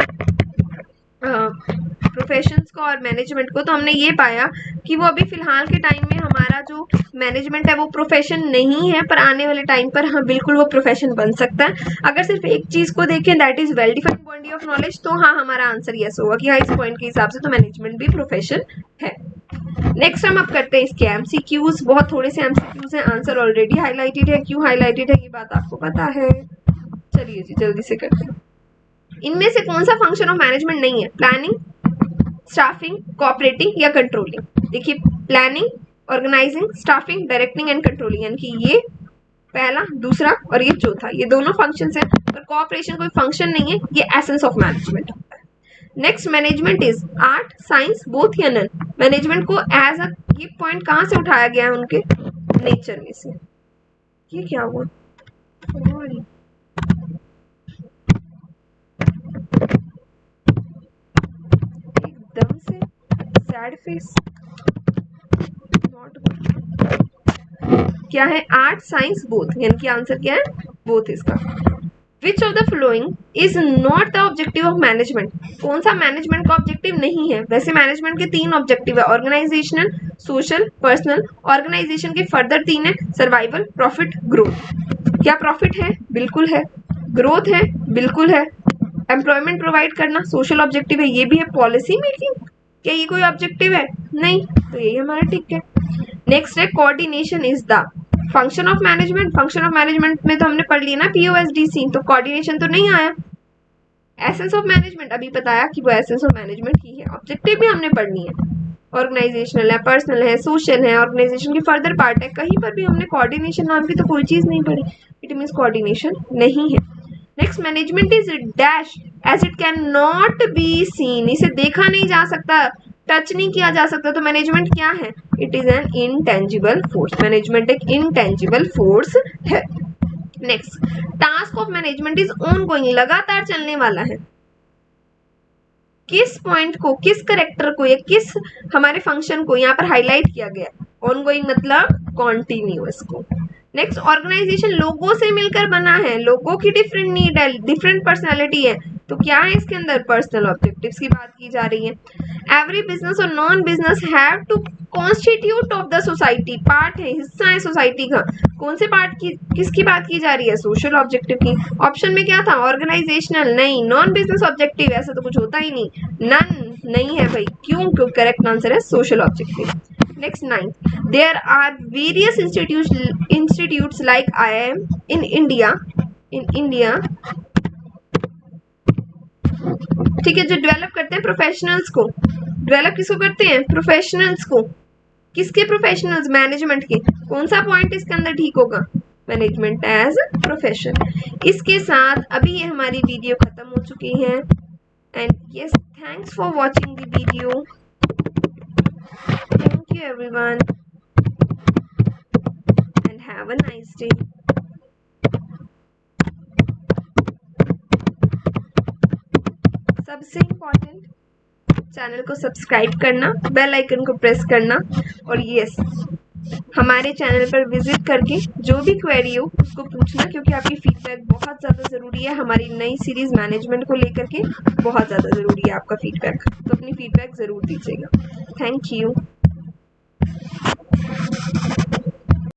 प्रोफेशंस को और मैनेजमेंट को, तो हमने ये पाया कि वो अभी फिलहाल के टाइम में हमारा जो मैनेजमेंट है वो प्रोफेशन नहीं है, पर आने वाले टाइम पर हाँ बिल्कुल वो प्रोफेशन बन सकता है। अगर सिर्फ एक चीज को देखें that is well defined body of knowledge, तो हाँ हमारा आंसर यस होगा कि हाँ इस पॉइंट के हिसाब से तो मैनेजमेंट भी प्रोफेशन है। नेक्स्ट हम अब करते हैं इसके एमसीक्यूज। बहुत थोड़े से एमसीक्यूज हैं, आंसर ऑलरेडी हाईलाइटेड है। क्यों हाईलाइटेड है ये बात आपको पता है, चलिए जी जल्दी से करते हैं। इनमें से कौन सा फंक्शन ऑफ मैनेजमेंट नहीं है? प्लानिंग, स्टाफिंग, कोऑपरेटिंग या कंट्रोलिंग। देखिए, planning, organizing, staffing, directing and controlling, यानी कि ये पहला, दूसरा और ये चौथा, ये दोनों फंक्शंस हैं, पर कोऑपरेशन कोई फंक्शन नहीं है, ये एसेंस ऑफ मैनेजमेंट होता है। Next, management is art, science, both या नन। मैनेजमेंट को एज अ ये पॉइंट कहाँ से उठाया गया है? उनके नेचर में से। ये क्या हुआ? एकदम से सैड फेस, नॉट गुड। क्या है? आर्ट, साइंस, बोथ, यानी कि आंसर क्या है? बोथ इसका। Which of the following is not the objective of management? कौन सा मैनेजमेंट का ऑब्जेक्टिव नहीं है? वैसे मैनेजमेंट के 3 ऑब्जेक्टिव है, ऑर्गेनाइजेशनल, सोशल, पर्सनल। ऑर्गेनाइजेशन के फर्दर 3 है, सर्वाइवल, प्रॉफिट, ग्रोथ। क्या प्रॉफिट है? बिल्कुल है। ग्रोथ है? बिल्कुल है। एम्प्लॉयमेंट प्रोवाइड करना सोशल ऑब्जेक्टिव है, ये भी है। पॉलिसी मेकिंग, क्या ये कोई ऑब्जेक्टिव है? नहीं, तो यही हमारा टिक है। नेक्स्ट है, coordination is the function of management. Function of management में तो हमने पढ़ लिया ना POSDC, तो कोऑर्डिनेशन तो नहीं आया। एसेंस ऑफ मैनेजमेंट अभी बताया कि वो एसेंस ऑफ मैनेजमेंट ही है। ऑब्जेक्टिव भी हमने पढ़नी है, ऑर्गेनाइजेशनल है, पर्सनल है, सोशल है, ऑर्गेनाइजेशन की फर्दर पार्ट है। कहीं पर भी हमने कोऑर्डिनेशन नाम की तो कोई चीज नहीं पढ़ी, इट मीन्स कोऑर्डिनेशन नहीं है। Next, management is dash as it can not be seen, इसे देखा नहीं जा सकता, टच नहीं किया जा सकता, तो मैनेजमेंट क्या है? It is an intangible force. Management एक इनटेंजिबल फोर्स है। Next, task of management is ongoing, लगातार चलने वाला है। किस पॉइंट को, किस करेक्टर को या किस हमारे फंक्शन को यहाँ पर हाईलाइट किया गया? ऑनगोइंग मतलब कॉन्टिन्यूअस को। नेक्स्ट, ऑर्गेनाइजेशन लोगों से मिलकर बना है, लोगों की डिफरेंट नीड है, डिफरेंट पर्सनैलिटी है, तो क्या है इसके अंदर? पर्सनल ऑब्जेक्टिव्स की बात की जा रही है। एवरी बिजनेस और non business have to constitute of the society, part है, हिस्सा है सोसाइटी का। कौन से पार्ट की, किसकी बात की जा रही है? सोशल ऑब्जेक्टिव की। ऑप्शन में क्या था? ऑर्गेनाइजेशनल नहीं, नॉन बिजनेस ऑब्जेक्टिव, ऐसा तो कुछ होता ही नहीं, नन नहीं है भाई। क्यों? क्योंकि करेक्ट आंसर है social objective. Next, 9th, there are various institutes like IIM in India, ठीक है, जो डेवलप करते हैं प्रोफेशनल्स को। डेवलप किसको करते हैं? प्रोफेशनल्स को। किसके प्रोफेशनल्स? मैनेजमेंट के। कौन सा पॉइंट इसके अंदर ठीक होगा? Management as profession. इसके साथ अभी ये हमारी वीडियो खत्म हो चुकी है। And yes, thanks for watching the video. Thank you everyone and have a nice day. सबसे इम्पोर्टेंट, चैनल को सब्सक्राइब करना, बेल आइकन को प्रेस करना, और यस, हमारे चैनल पर विजिट करके जो भी क्वेरी हो उसको पूछना, क्योंकि आपकी फीडबैक बहुत ज़्यादा ज़रूरी है। हमारी नई सीरीज़ मैनेजमेंट को लेकर के बहुत ज़्यादा ज़रूरी है आपका फीडबैक, तो अपनी फीडबैक ज़रूर दीजिएगा। Thank you.